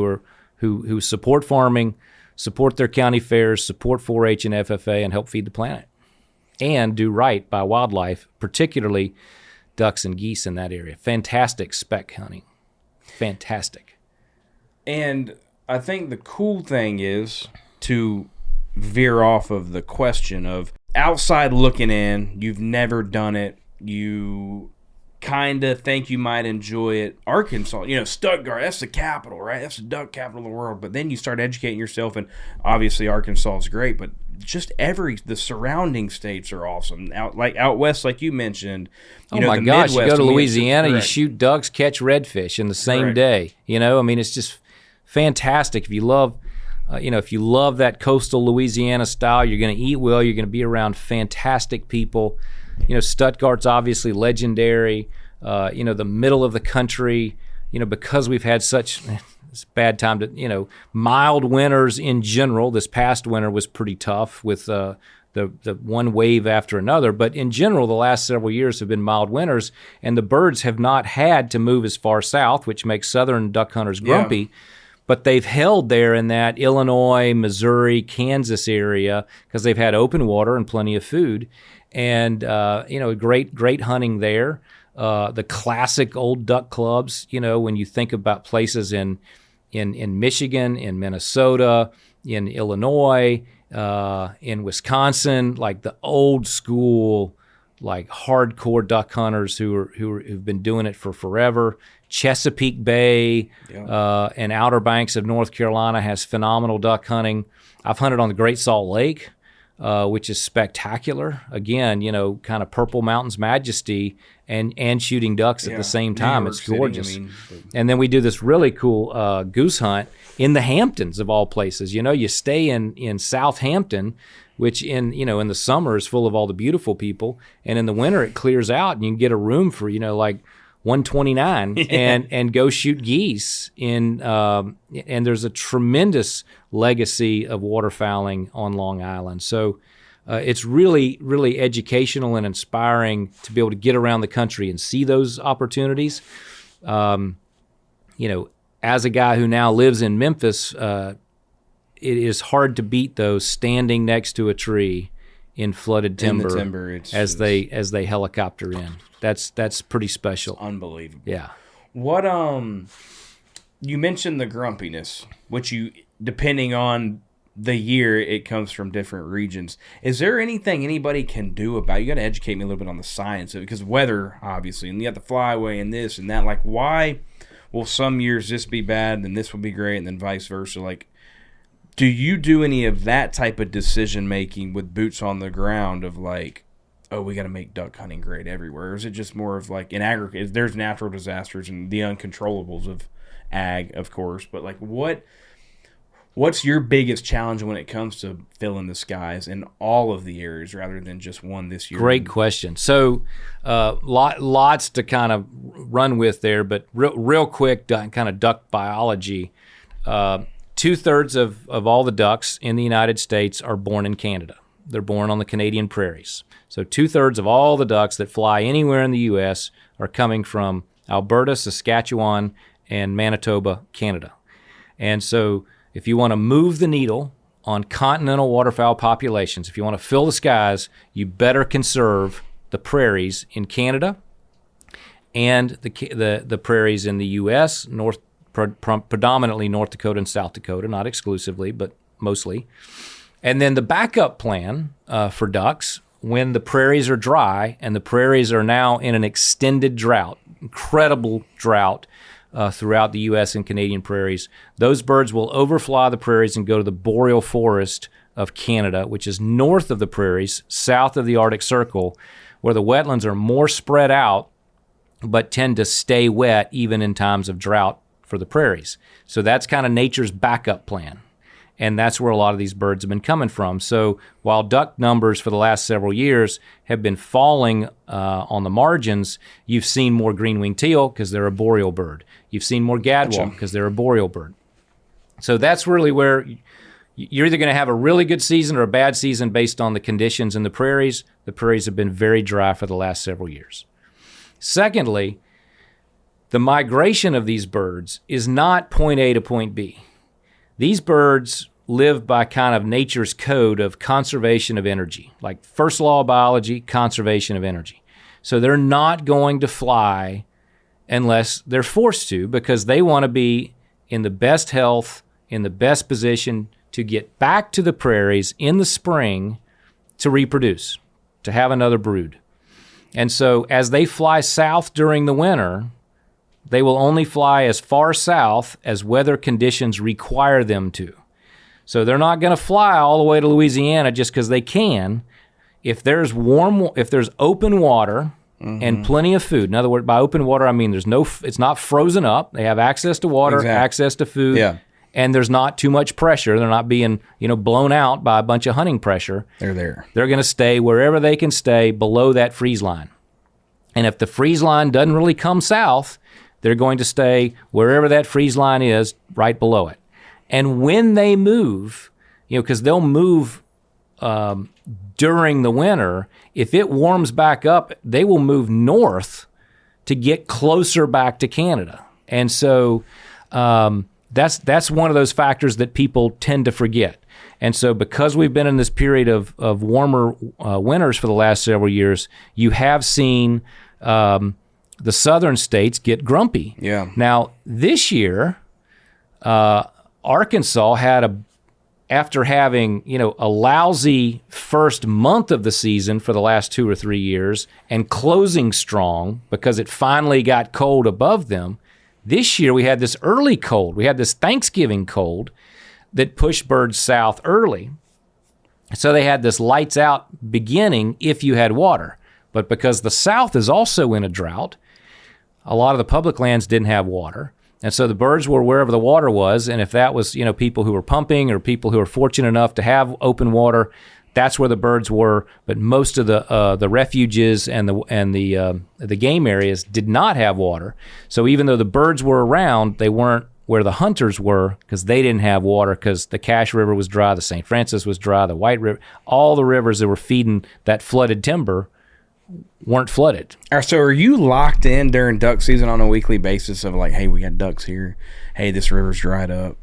who support farming, support their county fairs, support 4-H and FFA, and help feed the planet, and do right by wildlife, particularly ducks and geese in that area. Fantastic spec hunting. Fantastic. And I think the cool thing is, to veer off of the question of outside looking in, you've never done it, you kind of think you might enjoy it. Arkansas, Stuttgart, that's the capital, right? That's the duck capital of the world. But then you start educating yourself, and obviously Arkansas is great, but just the surrounding states are awesome. Out west, like you mentioned. Oh my gosh, you go to Louisiana, you correct. shoot ducks, catch redfish in the same Correct. day. It's just fantastic. If you love, that coastal Louisiana style, you're going to eat well. You're going to be around fantastic people. Stuttgart's obviously legendary. The middle of the country, because we've had such it's a bad time to, mild winters in general. This past winter was pretty tough with the one wave after another. But in general, the last several years have been mild winters, and the birds have not had to move as far south, which makes southern duck hunters grumpy. Yeah. But they've held there in that Illinois, Missouri, Kansas area, because they've had open water and plenty of food. And, great hunting there. The classic old duck clubs, when you think about places in Michigan, in Minnesota, in Illinois, in Wisconsin, like the old school, like hardcore duck hunters who've been doing it for forever. Chesapeake Bay and Outer Banks of North Carolina has phenomenal duck hunting. I've hunted on the Great Salt Lake, which is spectacular. Again, kind of Purple Mountains majesty and shooting ducks at the same time. It's gorgeous. And then we do this really cool goose hunt in the Hamptons of all places. You stay in Southampton, which in the summer is full of all the beautiful people, and in the winter it clears out and you can get a room for like 129 and go shoot geese and there's a tremendous legacy of waterfowling on Long Island. So it's really, really educational and inspiring to be able to get around the country and see those opportunities. As a guy who now lives in Memphis, it is hard to beat those standing next to a tree in flooded timber, as they helicopter in. That's pretty special. It's unbelievable. Yeah. What you mentioned the grumpiness, which you, depending on the year it comes from different regions. Is there anything anybody can do about it? You got to educate me a little bit on the science of it, because weather, obviously, and you got the flyway and this and that. Like, why will some years this be bad, and then this will be great, and then vice versa? Like, do you do any of that type of decision making with boots on the ground of like, oh, we got to make duck hunting great everywhere? Or is it just more of like in aggregate, there's natural disasters and the uncontrollables of ag, of course, but like what's your biggest challenge when it comes to filling the skies in all of the areas rather than just one this year? Great question. So lots to kind of run with there, but real quick, kind of duck biology. 2/3 of all the ducks in the United States are born in Canada. They're born on the Canadian prairies. So 2/3 of all the ducks that fly anywhere in the U.S. are coming from Alberta, Saskatchewan, and Manitoba, Canada. And so if you want to move the needle on continental waterfowl populations, if you want to fill the skies, you better conserve the prairies in Canada and the prairies in the U.S., predominantly North Dakota and South Dakota, not exclusively, but mostly. And then the backup plan for ducks, when the prairies are dry, and the prairies are now in an extended drought, incredible drought throughout the U.S. and Canadian prairies, those birds will overfly the prairies and go to the boreal forest of Canada, which is north of the prairies, south of the Arctic Circle, where the wetlands are more spread out but tend to stay wet even in times of drought for the prairies. So that's kind of nature's backup plan. And that's where a lot of these birds have been coming from. So while duck numbers for the last several years have been falling on the margins, you've seen more green-winged teal because they're a boreal bird. You've seen more gadwall because they're a boreal bird. So that's really where you're either going to have a really good season or a bad season based on the conditions in the prairies. The prairies have been very dry for the last several years. Secondly, the migration of these birds is not point A to point B. These birds live by kind of nature's code of conservation of energy, like first law of biology, conservation of energy. So they're not going to fly unless they're forced to, because they want to be in the best health, in the best position to get back to the prairies in the spring to reproduce, to have another brood. And so as they fly south during the winter, they will only fly as far south as weather conditions require them to. So they're not going to fly all the way to Louisiana just because they can. If there's open water and plenty of food. In other words, by open water, I mean it's not frozen up. They have access to water, access to food, and there's not too much pressure. They're not being, blown out by a bunch of hunting pressure. They're there. They're going to stay wherever they can stay below that freeze line. And if the freeze line doesn't really come south, they're going to stay wherever that freeze line is, right below it. And when they move, because they'll move during the winter, if it warms back up, they will move north to get closer back to Canada. And so that's one of those factors that people tend to forget. And so because we've been in this period of warmer winters for the last several years, you have seen the southern states get grumpy. Yeah. Now, this year, Arkansas had after having, a lousy first month of the season for the last 2 or 3 years and closing strong because it finally got cold above them, this year we had this early cold. We had this Thanksgiving cold that pushed birds south early. So they had this lights out beginning if you had water. But because the South is also in a drought, a lot of the public lands didn't have water. And so the birds were wherever the water was. And if that was, people who were pumping or people who were fortunate enough to have open water, that's where the birds were. But most of the refuges and the game areas did not have water. So even though the birds were around, they weren't where the hunters were because they didn't have water, because the Cache River was dry, the St. Francis was dry, the White River, all the rivers that were feeding that flooded timber weren't flooded. So are you locked in during duck season on a weekly basis of like, hey, we got ducks here. Hey, this river's dried up.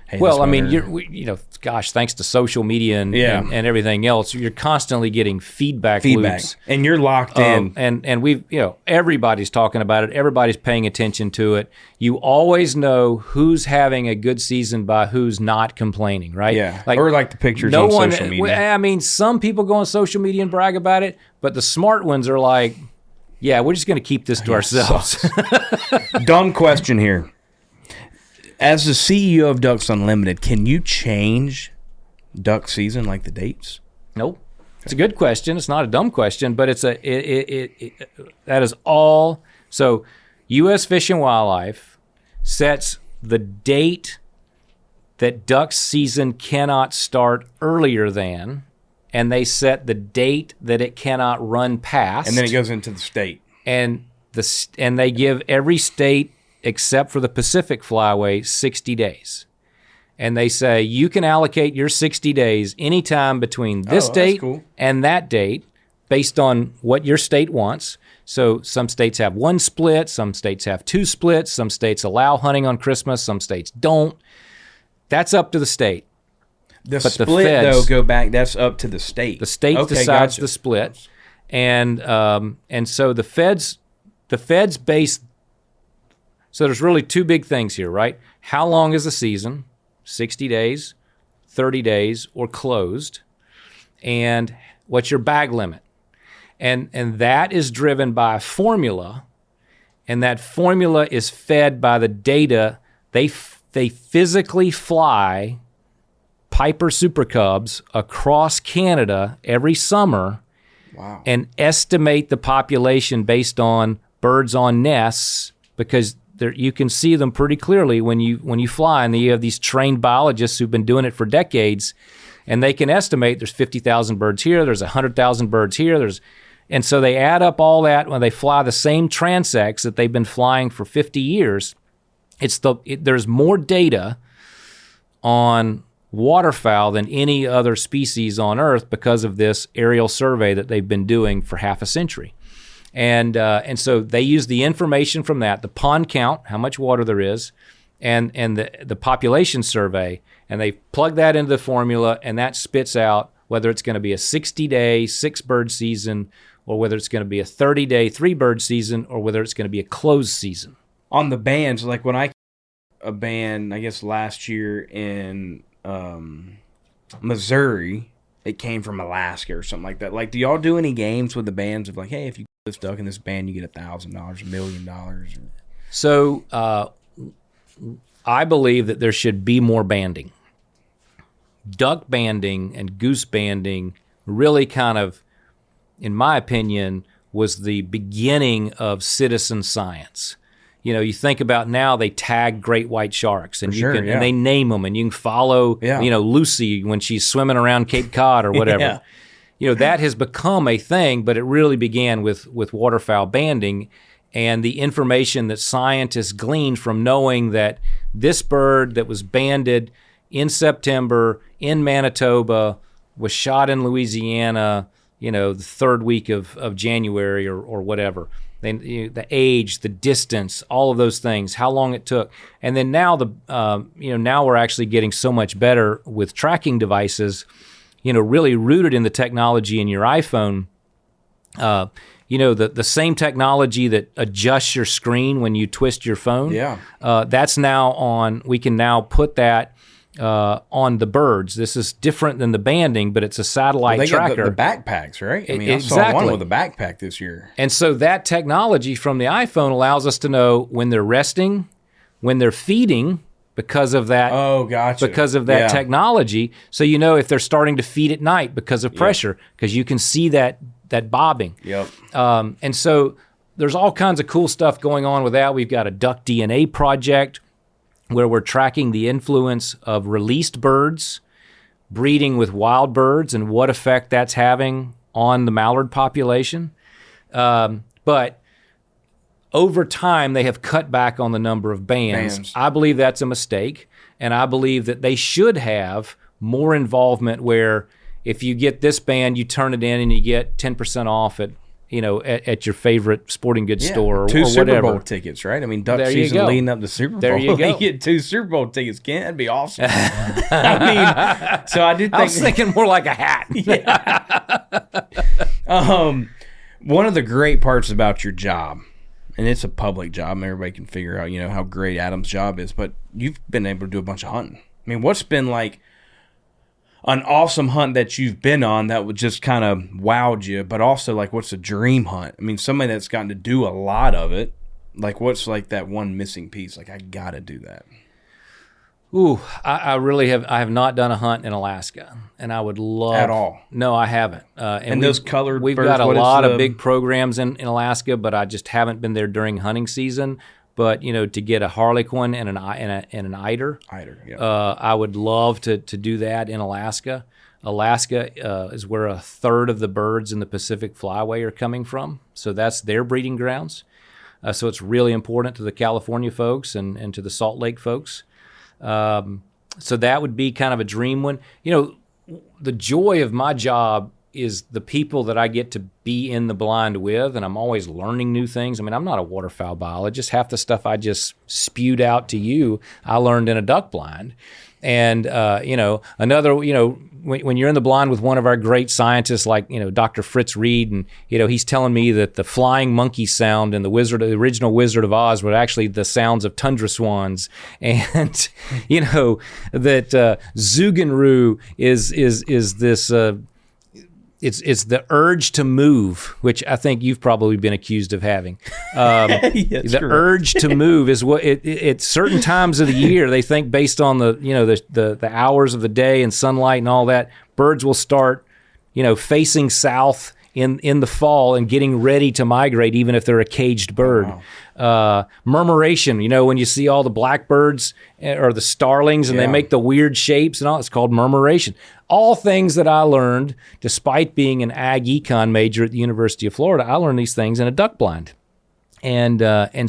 hey, well, I this mean, weather- gosh, thanks to social media and everything else, you're constantly getting feedback loops. and you're locked in. And we've, everybody's talking about it. Everybody's paying attention to it. You always know who's having a good season by who's not complaining, right? Yeah. Or like the pictures on social media. I mean, some people go on social media and brag about it, but the smart ones are like, yeah, we're just going to keep this to ourselves. Dumb question here. As the CEO of Ducks Unlimited, can you change duck season, like the dates? Nope. It's a good question. It's not a dumb question, but that is all. So U.S. Fish and Wildlife sets the date that duck season cannot start earlier than, and they set the date that it cannot run past. And then it goes into the state. And they give every state except for the Pacific Flyway 60 days. And they say you can allocate your 60 days anytime between this date and that date based on what your state wants. So some states have one split, some states have two splits, some states allow hunting on Christmas, some states don't. That's up to the state. The split, though, go back, that's up to the state. The state decides the split. And so the feds base. So there's really two big things here, right? How long is the season? 60 days, 30 days, or closed? And what's your bag limit? And that is driven by a formula, and that formula is fed by the data. They physically fly Piper Super Cubs across Canada every summer. Wow. And estimate the population based on birds on nests, because you can see them pretty clearly when you fly, and you have these trained biologists who've been doing it for decades, and they can estimate there's 50,000 birds here, there's 100,000 birds here, and so they add up all that when they fly the same transects that they've been flying for 50 years. There's more data on waterfowl than any other species on Earth because of this aerial survey that they've been doing for half a century. And so they use the information from that, the pond count, how much water there is, and the population survey, and they plug that into the formula, and that spits out whether it's going to be a 60-day 6-bird season, or whether it's going to be a 30-day 3-bird season, or whether it's going to be a closed season. On the bands, like when a band, I guess last year in Missouri, it came from Alaska or something like that. Like, do y'all do any games with the bands of like, hey, if you get this duck in this band, you get $1,000, $1 million? So I believe that there should be more banding. Duck banding and goose banding really kind of, in my opinion, was the beginning of citizen science. You think about now they tag great white sharks, and and they name them, and you can follow, Lucy when she's swimming around Cape Cod or whatever. That has become a thing, but it really began with waterfowl banding and the information that scientists gleaned from knowing that this bird that was banded in September in Manitoba was shot in Louisiana, the third week of January or whatever. Then the age, the distance, all of those things, how long it took, and then now now we're actually getting so much better with tracking devices, really rooted in the technology in your iPhone. The same technology that adjusts your screen when you twist your phone. Yeah, that's now on. We can now put that on the birds. This is different than the banding, but it's a satellite tracker. Got the backpacks, right? I mean, exactly. I saw one with a backpack this year. And so that technology from the iPhone allows us to know when they're resting, when they're feeding, because of that. Oh, gotcha. Because of that technology. So if they're starting to feed at night because of pressure, because you can see that bobbing. Yep. And so there's all kinds of cool stuff going on with that. We've got a duck DNA project where we're tracking the influence of released birds breeding with wild birds and what effect that's having on the mallard population. But over time, they have cut back on the number of bands. I believe that's a mistake, and I believe that they should have more involvement where if you get this band, you turn it in and you get 10% off at at your favorite sporting goods store or two Super whatever. Bowl tickets, right? I mean, duck There you season go. leading up to Super Bowl. There you go. You get 2 Super Bowl tickets, Kent. That'd be awesome. I mean, so I did think I was thinking more like a hat. One of the great parts about your job, and it's a public job, and everybody can figure out, how great Adam's job is, but you've been able to do a bunch of hunting. I mean, what's been like an awesome hunt that you've been on that would just kind of wowed you, but also like what's a dream hunt? I mean, somebody that's gotten to do a lot of it, like what's like that one missing piece? Like, I got to do that. Ooh, I really have. I have not done a hunt in Alaska, and I would love At all? No, I haven't. And those colored we've birds, got a what is lot the- of big programs in Alaska, but I just haven't been there during hunting season. But to get a harlequin and an eider, Yeah. I would love to do that in Alaska. Alaska is where a third of the birds in the Pacific Flyway are coming from, so that's their breeding grounds. So it's really important to the California folks and to the Salt Lake folks. So that would be kind of a dream one. The joy of my job is the people that I get to be in the blind with, and I'm always learning new things. I mean, I'm not a waterfowl biologist. Half the stuff I just spewed out to you, I learned in a duck blind. And, when you're in the blind with one of our great scientists like, Dr. Fritz Reed, and, he's telling me that the flying monkey sound in the original Wizard of Oz were actually the sounds of tundra swans. And, that Zuganru is this... It's the urge to move, which I think you've probably been accused of having. The urge to move is what at certain times of the year, they think based on the hours of the day and sunlight and all that, birds will start facing south in the fall and getting ready to migrate, even if they're a caged bird. Wow. Murmuration, when you see all the blackbirds or the starlings and they make the weird shapes and all, it's called murmuration. All things that I learned, despite being an ag econ major at the University of Florida, I learned these things in a duck blind. And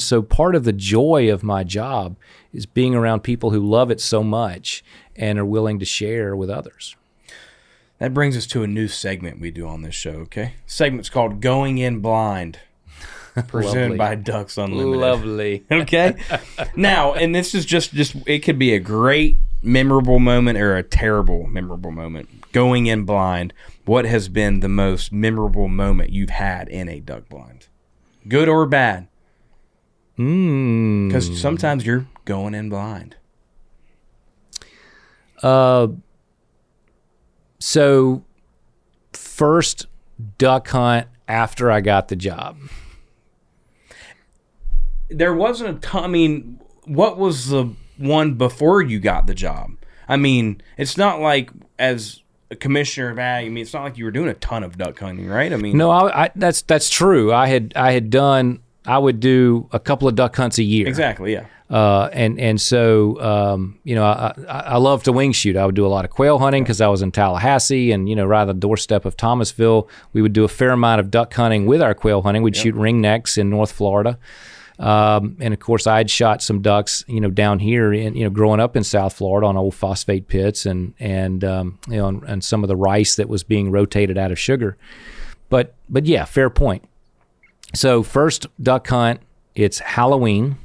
so part of the joy of my job is being around people who love it so much and are willing to share with others. That brings us to a new segment we do on this show, okay? Segment's called Going In Blind, presented by Ducks Unlimited. Lovely. Okay? Now, and this is just it could be a great memorable moment or a terrible memorable moment. Going in blind, what has been the most memorable moment you've had in a duck blind? Good or bad? Because sometimes you're going in blind. So first duck hunt after I got the job. There wasn't a ton. I mean, what was the one before you got the job? I mean, it's not like as a commissioner of ag, it's not like you were doing a ton of duck hunting, right? I mean, no, that's true. I would do a couple of duck hunts a year. Exactly, yeah. So I love to wing shoot. I would do a lot of quail hunting because I was in Tallahassee and, right on the doorstep of Thomasville. We would do a fair amount of duck hunting with our quail hunting. We'd shoot ringnecks in North Florida. And of course I had shot some ducks, down here in, growing up in South Florida on old phosphate pits and some of the rice that was being rotated out of sugar. But yeah, fair point. So first duck hunt, it's Halloween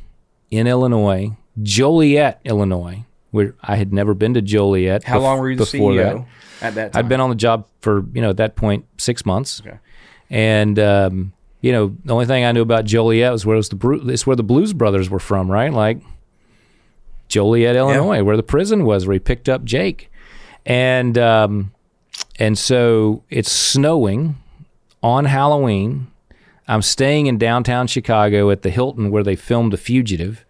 in Illinois, Joliet, Illinois, where I had never been to Joliet. How long were you the before CEO that. At that time? I'd been on the job for, at that point, 6 months. Okay. And, the only thing I knew about Joliet was it's where the Blues Brothers were from, right? Like Joliet, Illinois, where the prison was, where he picked up Jake. And so it's snowing on Halloween. I'm staying in downtown Chicago at the Hilton where they filmed The Fugitive.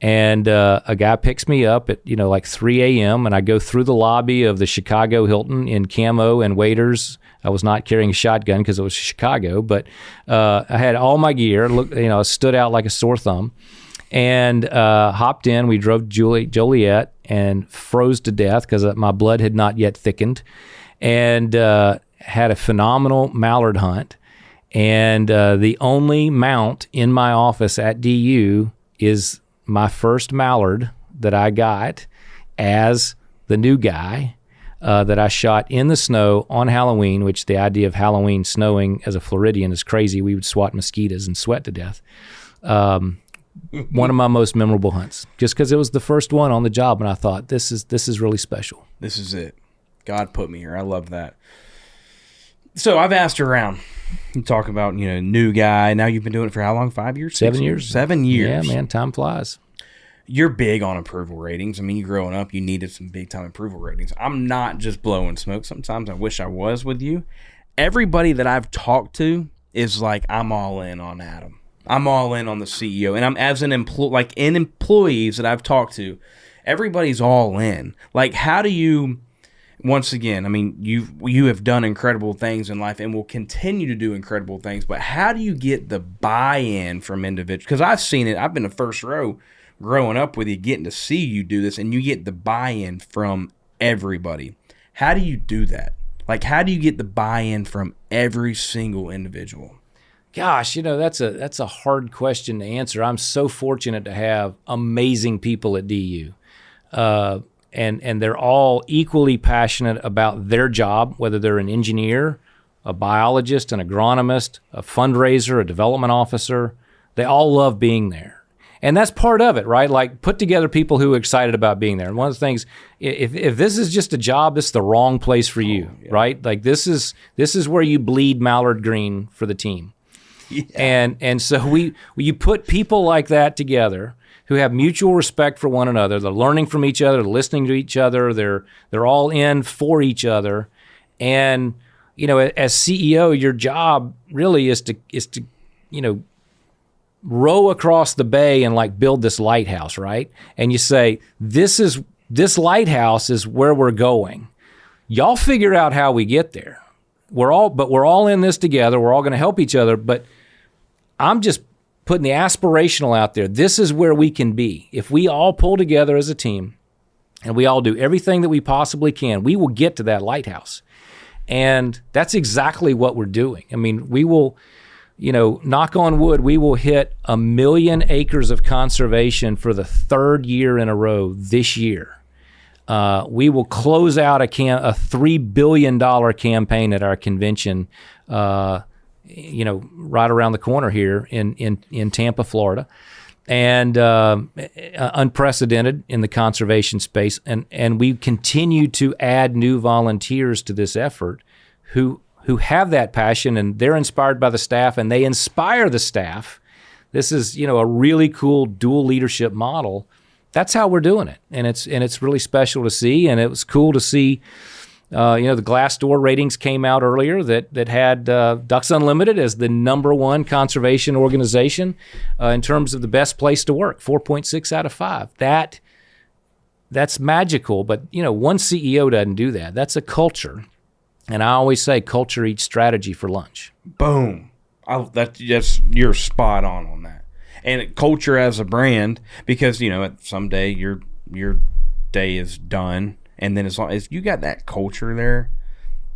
And a guy picks me up at, like 3 a.m. and I go through the lobby of the Chicago Hilton in camo and waders. I was not carrying a shotgun because it was Chicago, but I had all my gear. I stood out like a sore thumb. And hopped in. We drove Joliet and froze to death because my blood had not yet thickened. And had a phenomenal mallard hunt. And the only mount in my office at DU is my first mallard that I got as the new guy. that I shot in the snow on Halloween, which the idea of Halloween snowing as a Floridian is crazy. We would swat mosquitoes and sweat to death. One of my most memorable hunts, just because it was the first one on the job, and I thought, this is really special. This is it. God put me here. I love that. So I've asked around. You talk about, new guy. Now you've been doing it for how long? 5 years? 7 years. 7 years. Yeah, man, time flies. You're big on approval ratings. I mean, you growing up, you needed some big-time approval ratings. I'm not just blowing smoke. Sometimes I wish I was with you. Everybody that I've talked to is like, I'm all in on Adam. I'm all in on the CEO. And I'm as an employees that I've talked to, everybody's all in. Like, how do you, once again, I mean, you have done incredible things in life and will continue to do incredible things, but how do you get the buy-in from individuals? Because I've seen it. I've been the first row growing up with you, getting to see you do this, and you get the buy-in from everybody. How do you do that? Like, how do you get the buy-in from every single individual? Gosh, that's a hard question to answer. I'm so fortunate to have amazing people at DU. And they're all equally passionate about their job, whether they're an engineer, a biologist, an agronomist, a fundraiser, a development officer. They all love being there. And that's part of it, right? Like, put together people who are excited about being there. And one of the things, if this is just a job, this is the wrong place for you, right? Like, this is where you bleed mallard green for the team. Yeah. And so you put people like that together who have mutual respect for one another. They're learning from each other, they're listening to each other, they're all in for each other. And as CEO, your job really is to row across the bay and like build this lighthouse, right? And you say, this lighthouse is where we're going. Y'all figure out how we get there. We're all in this together. We're all going to help each other, but I'm just putting the aspirational out there. This is where we can be. If we all pull together as a team and we all do everything that we possibly can, we will get to that lighthouse. And that's exactly what we're doing. I mean, we will, knock on wood, we will hit 1 million acres of conservation for the third year in a row this year. We will close out a $3 billion campaign at our convention, right around the corner here in Tampa, Florida, and unprecedented in the conservation space. And we continue to add new volunteers to this effort who have that passion, and they're inspired by the staff, and they inspire the staff. This is, a really cool dual leadership model. That's how we're doing it, and it's really special to see. And it was cool to see, the Glassdoor ratings came out earlier that had Ducks Unlimited as the #1 conservation organization in terms of the best place to work, 4.6 out of 5. That's magical, but one CEO doesn't do that. That's a culture, and I always say culture eats strategy for lunch. Boom! You're spot on that. And culture as a brand, because someday your day is done. And then as long as you got that culture there,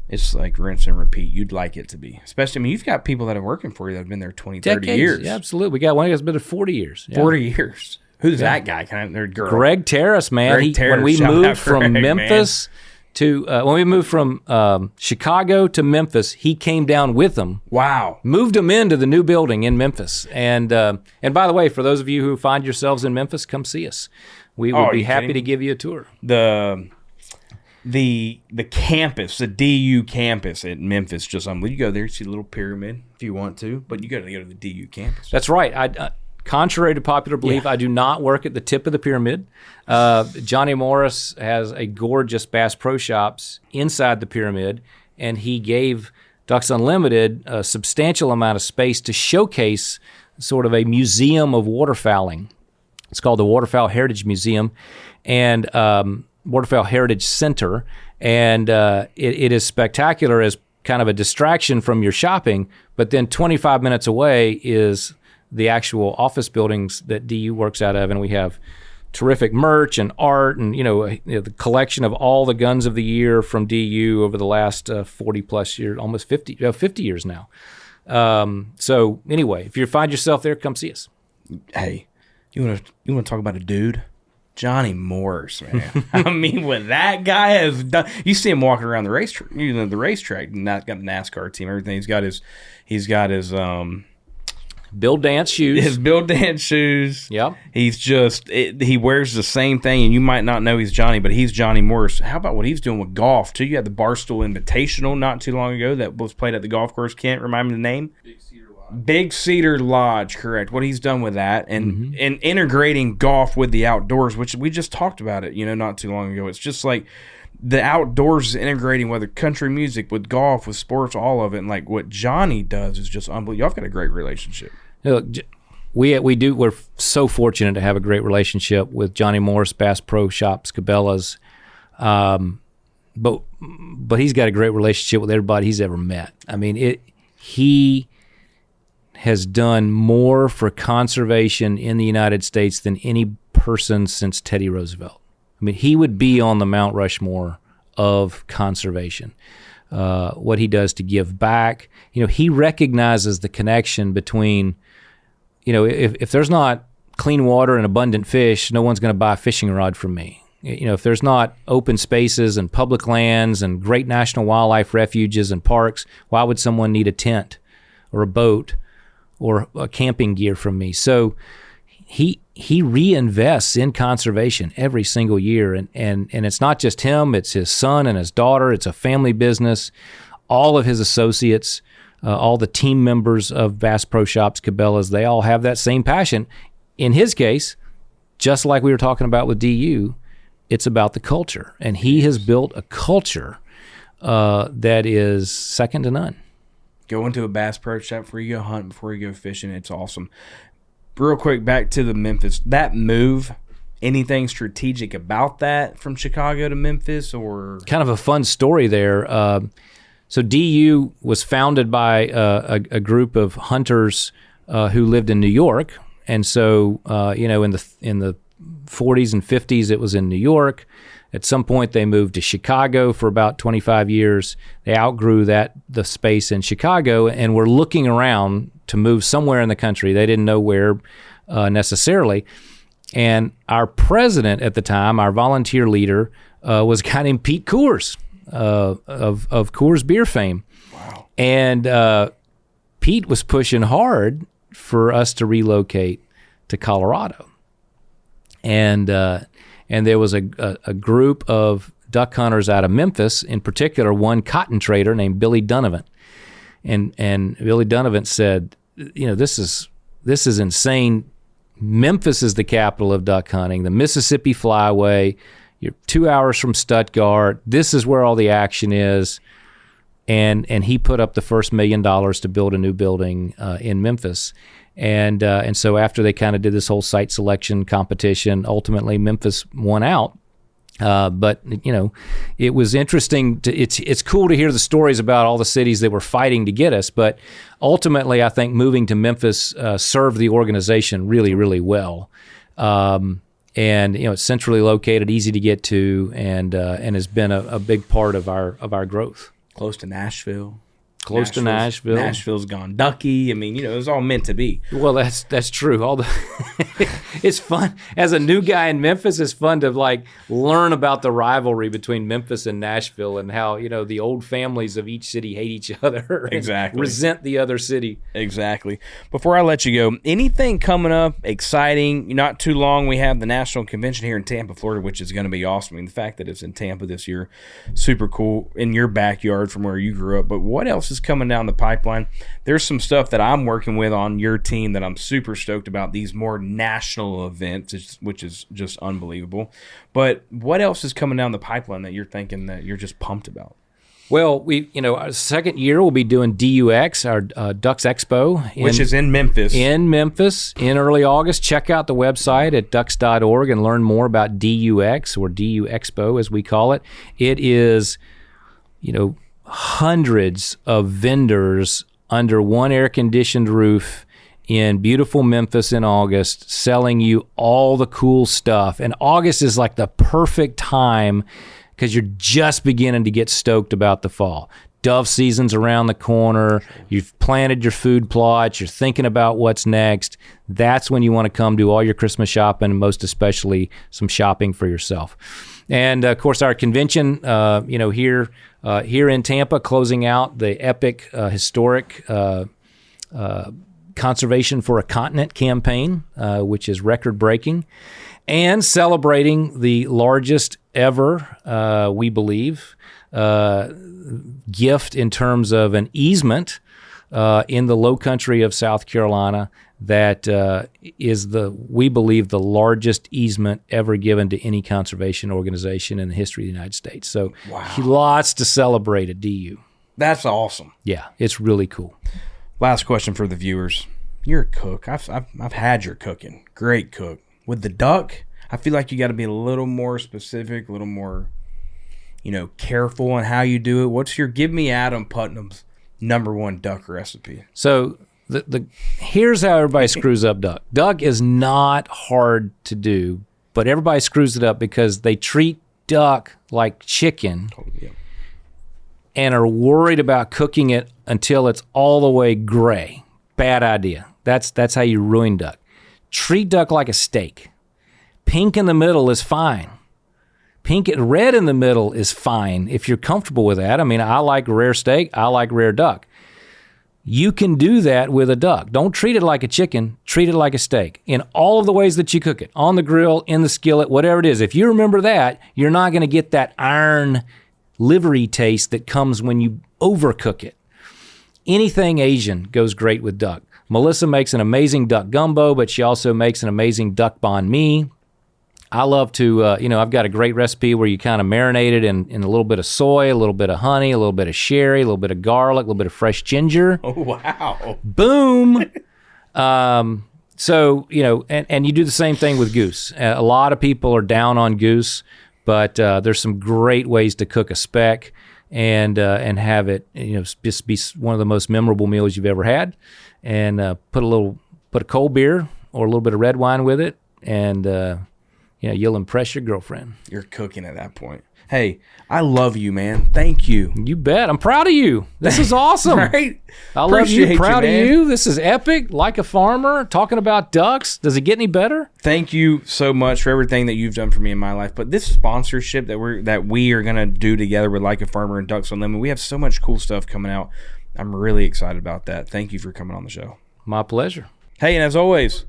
it's like rinse and repeat. You'd like it to be. Especially, you've got people that are working for you that have been there 20, 30 years. Yeah, absolutely. We got one that's been there 40 years. Yeah. 40 years. Who's that guy? Girl? Greg Terrace, man. When we moved from Memphis from Chicago to Memphis, he came down with them. Wow. Moved them into the new building in Memphis. And by the way, for those of you who find yourselves in Memphis, come see us. We would be happy to give you a tour. The campus, the DU campus at Memphis, you go there, see the little pyramid if you want to, but you got to go to the DU campus. That's right. Contrary to popular belief, I do not work at the tip of the pyramid. Johnny Morris has a gorgeous Bass Pro Shops inside the pyramid, and he gave Ducks Unlimited a substantial amount of space to showcase sort of a museum of waterfowling. It's called the Waterfowl Heritage Museum and Waterfowl Heritage Center, and it is spectacular as kind of a distraction from your shopping, but then 25 minutes away is the actual office buildings that DU works out of, and we have terrific merch and art and the collection of all the guns of the year from DU over the last 40 plus years, almost 50 years now. So anyway, if you find yourself there, come see us. Hey, you want to talk about a dude? Johnny Morris, man. I mean, what that guy has done. You see him walking around the racetrack, the racetrack, not got the NASCAR team, everything. He's got his Bill Dance shoes. His Bill Dance shoes. Yep. He's he wears the same thing, and you might not know he's Johnny, but he's Johnny Morris. How about what he's doing with golf, too? You had the Barstool Invitational not too long ago that was played at the golf course. Can't remind me the name? Big Cedar Lodge, correct. What he's done with that and integrating golf with the outdoors, which we just talked about it, not too long ago. It's just like the outdoors is integrating whether country music with golf, with sports, all of it. And like what Johnny does is just unbelievable. Y'all have got a great relationship. Look, we're so fortunate to have a great relationship with Johnny Morris, Bass Pro Shops, Cabela's. But he's got a great relationship with everybody he's ever met. I mean, he has done more for conservation in the United States than any person since Teddy Roosevelt. I mean, he would be on the Mount Rushmore of conservation. What he does to give back, he recognizes the connection between, if there's not clean water and abundant fish, no one's going to buy a fishing rod from me. If there's not open spaces and public lands and great national wildlife refuges and parks, why would someone need a tent or a boat or a camping gear from me? So he reinvests in conservation every single year, and it's not just him, it's his son and his daughter. It's a family business. All of his associates, all the team members of Bass Pro Shops, Cabela's, they all have that same passion. In his case, just like we were talking about with DU, it's about the culture, and he has built a culture that is second to none. Go into a Bass Pro Shop before you go hunt, before you go fishing. It's awesome. Real quick, back to the Memphis. That move, anything strategic about that from Chicago to Memphis, or? Kind of a fun story there. So DU was founded by a group of hunters who lived in New York. And so, in the 40s and 50s, it was in New York. At some point, they moved to Chicago for about 25 years. They outgrew the space in Chicago and were looking around to move somewhere in the country. They didn't know where necessarily. And our president at the time, our volunteer leader, was a guy named Pete Coors of Coors beer fame. Wow. And Pete was pushing hard for us to relocate to Colorado. And there was a group of duck hunters out of Memphis, in particular one cotton trader named Billy Donovan. And Billy Donovan said, this is insane. Memphis is the capital of duck hunting, the Mississippi Flyway. You're 2 hours from Stuttgart. This is where all the action is. And he put up the first $1 million to build a new building in Memphis. And so after they kind of did this whole site selection competition, ultimately Memphis won out. But it was interesting. It's cool to hear the stories about all the cities that were fighting to get us. But ultimately, I think moving to Memphis served the organization really, really well. And it's centrally located, easy to get to, and has been a big part of our growth. Close to Nashville. Nashville's gone ducky. I mean, it was all meant to be. Well, that's true. It's fun as a new guy in Memphis. It's fun to learn about the rivalry between Memphis and Nashville and how the old families of each city hate each other. Exactly. Resent the other city. Exactly. Before I let you go, anything coming up exciting? Not too long, we have the National Convention here in Tampa, Florida, which is going to be awesome. I mean, the fact that it's in Tampa this year, super cool, in your backyard from where you grew up. But what else is coming down the pipeline? There's some stuff that I'm working with on your team that I'm super stoked about, these more national events, which is just unbelievable. But what else is coming down the pipeline that you're thinking that you're just pumped about? Well, our second year we'll be doing DUX, our Ducks Expo. Which is in Memphis. In early August. Check out the website at ducks.org and learn more about DUX, or DU Expo as we call it. It is, hundreds of vendors under one air-conditioned roof in beautiful Memphis in August, selling you all the cool stuff. And August is like the perfect time because you're just beginning to get stoked about the fall. Dove season's around the corner. You've planted your food plots. You're thinking about what's next. That's when you want to come do all your Christmas shopping, and most especially some shopping for yourself. And of course, our convention, here in Tampa, closing out the epic, historic Conservation for a Continent campaign, which is record-breaking, and celebrating the largest ever, we believe, gift in terms of an easement in the low country of South Carolina that is we believe, the largest easement ever given to any conservation organization in the history of the United States. So lots to celebrate at DU. That's awesome. Yeah, it's really cool. Last question for the viewers. You're a cook. I've had your cooking. Great cook. With the duck, I feel like you got to be a little more specific, a little more, careful on how you do it. Give me Adam Putnam's #1 duck recipe. So here's how everybody screws up duck. Duck is not hard to do, but everybody screws it up because they treat duck like chicken and are worried about cooking it until it's all the way gray. Bad idea. That's how you ruin duck. Treat duck like a steak. Pink in the middle is fine. Red in the middle is fine if you're comfortable with that. I mean, I like rare steak. I like rare duck. You can do that with a duck. Don't treat it like a chicken. Treat it like a steak in all of the ways that you cook it. On the grill, in the skillet, whatever it is. If you remember that, you're not going to get that iron livery taste that comes when you overcook it. Anything Asian goes great with duck. Melissa makes an amazing duck gumbo, but she also makes an amazing duck banh mi. I love to, I've got a great recipe where you kind of marinate it in a little bit of soy, a little bit of honey, a little bit of sherry, a little bit of garlic, a little bit of fresh ginger. Oh, wow. Boom. So, and you do the same thing with goose. A lot of people are down on goose, but there's some great ways to cook a speck and have it, just be one of the most memorable meals you've ever had. And put a cold beer or a little bit of red wine with it, and you'll impress your girlfriend. You're cooking at that point. Hey, I love you, man. Thank you. You bet. I'm proud of you. This is awesome. Right? I love you. Proud of you. This is epic. Like a farmer, talking about ducks. Does it get any better? Thank you so much for everything that you've done for me in my life. But this sponsorship that we are gonna do together with Like a Farmer and Ducks on Lemon, we have so much cool stuff coming out. I'm really excited about that. Thank you for coming on the show. My pleasure. Hey, and as always,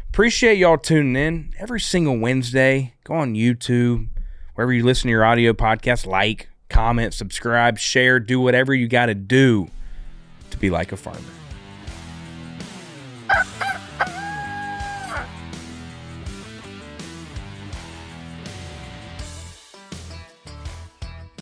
appreciate y'all tuning in every single Wednesday. Go on YouTube, wherever you listen to your audio podcast, like, comment, subscribe, share, do whatever you got to do to be like a farmer.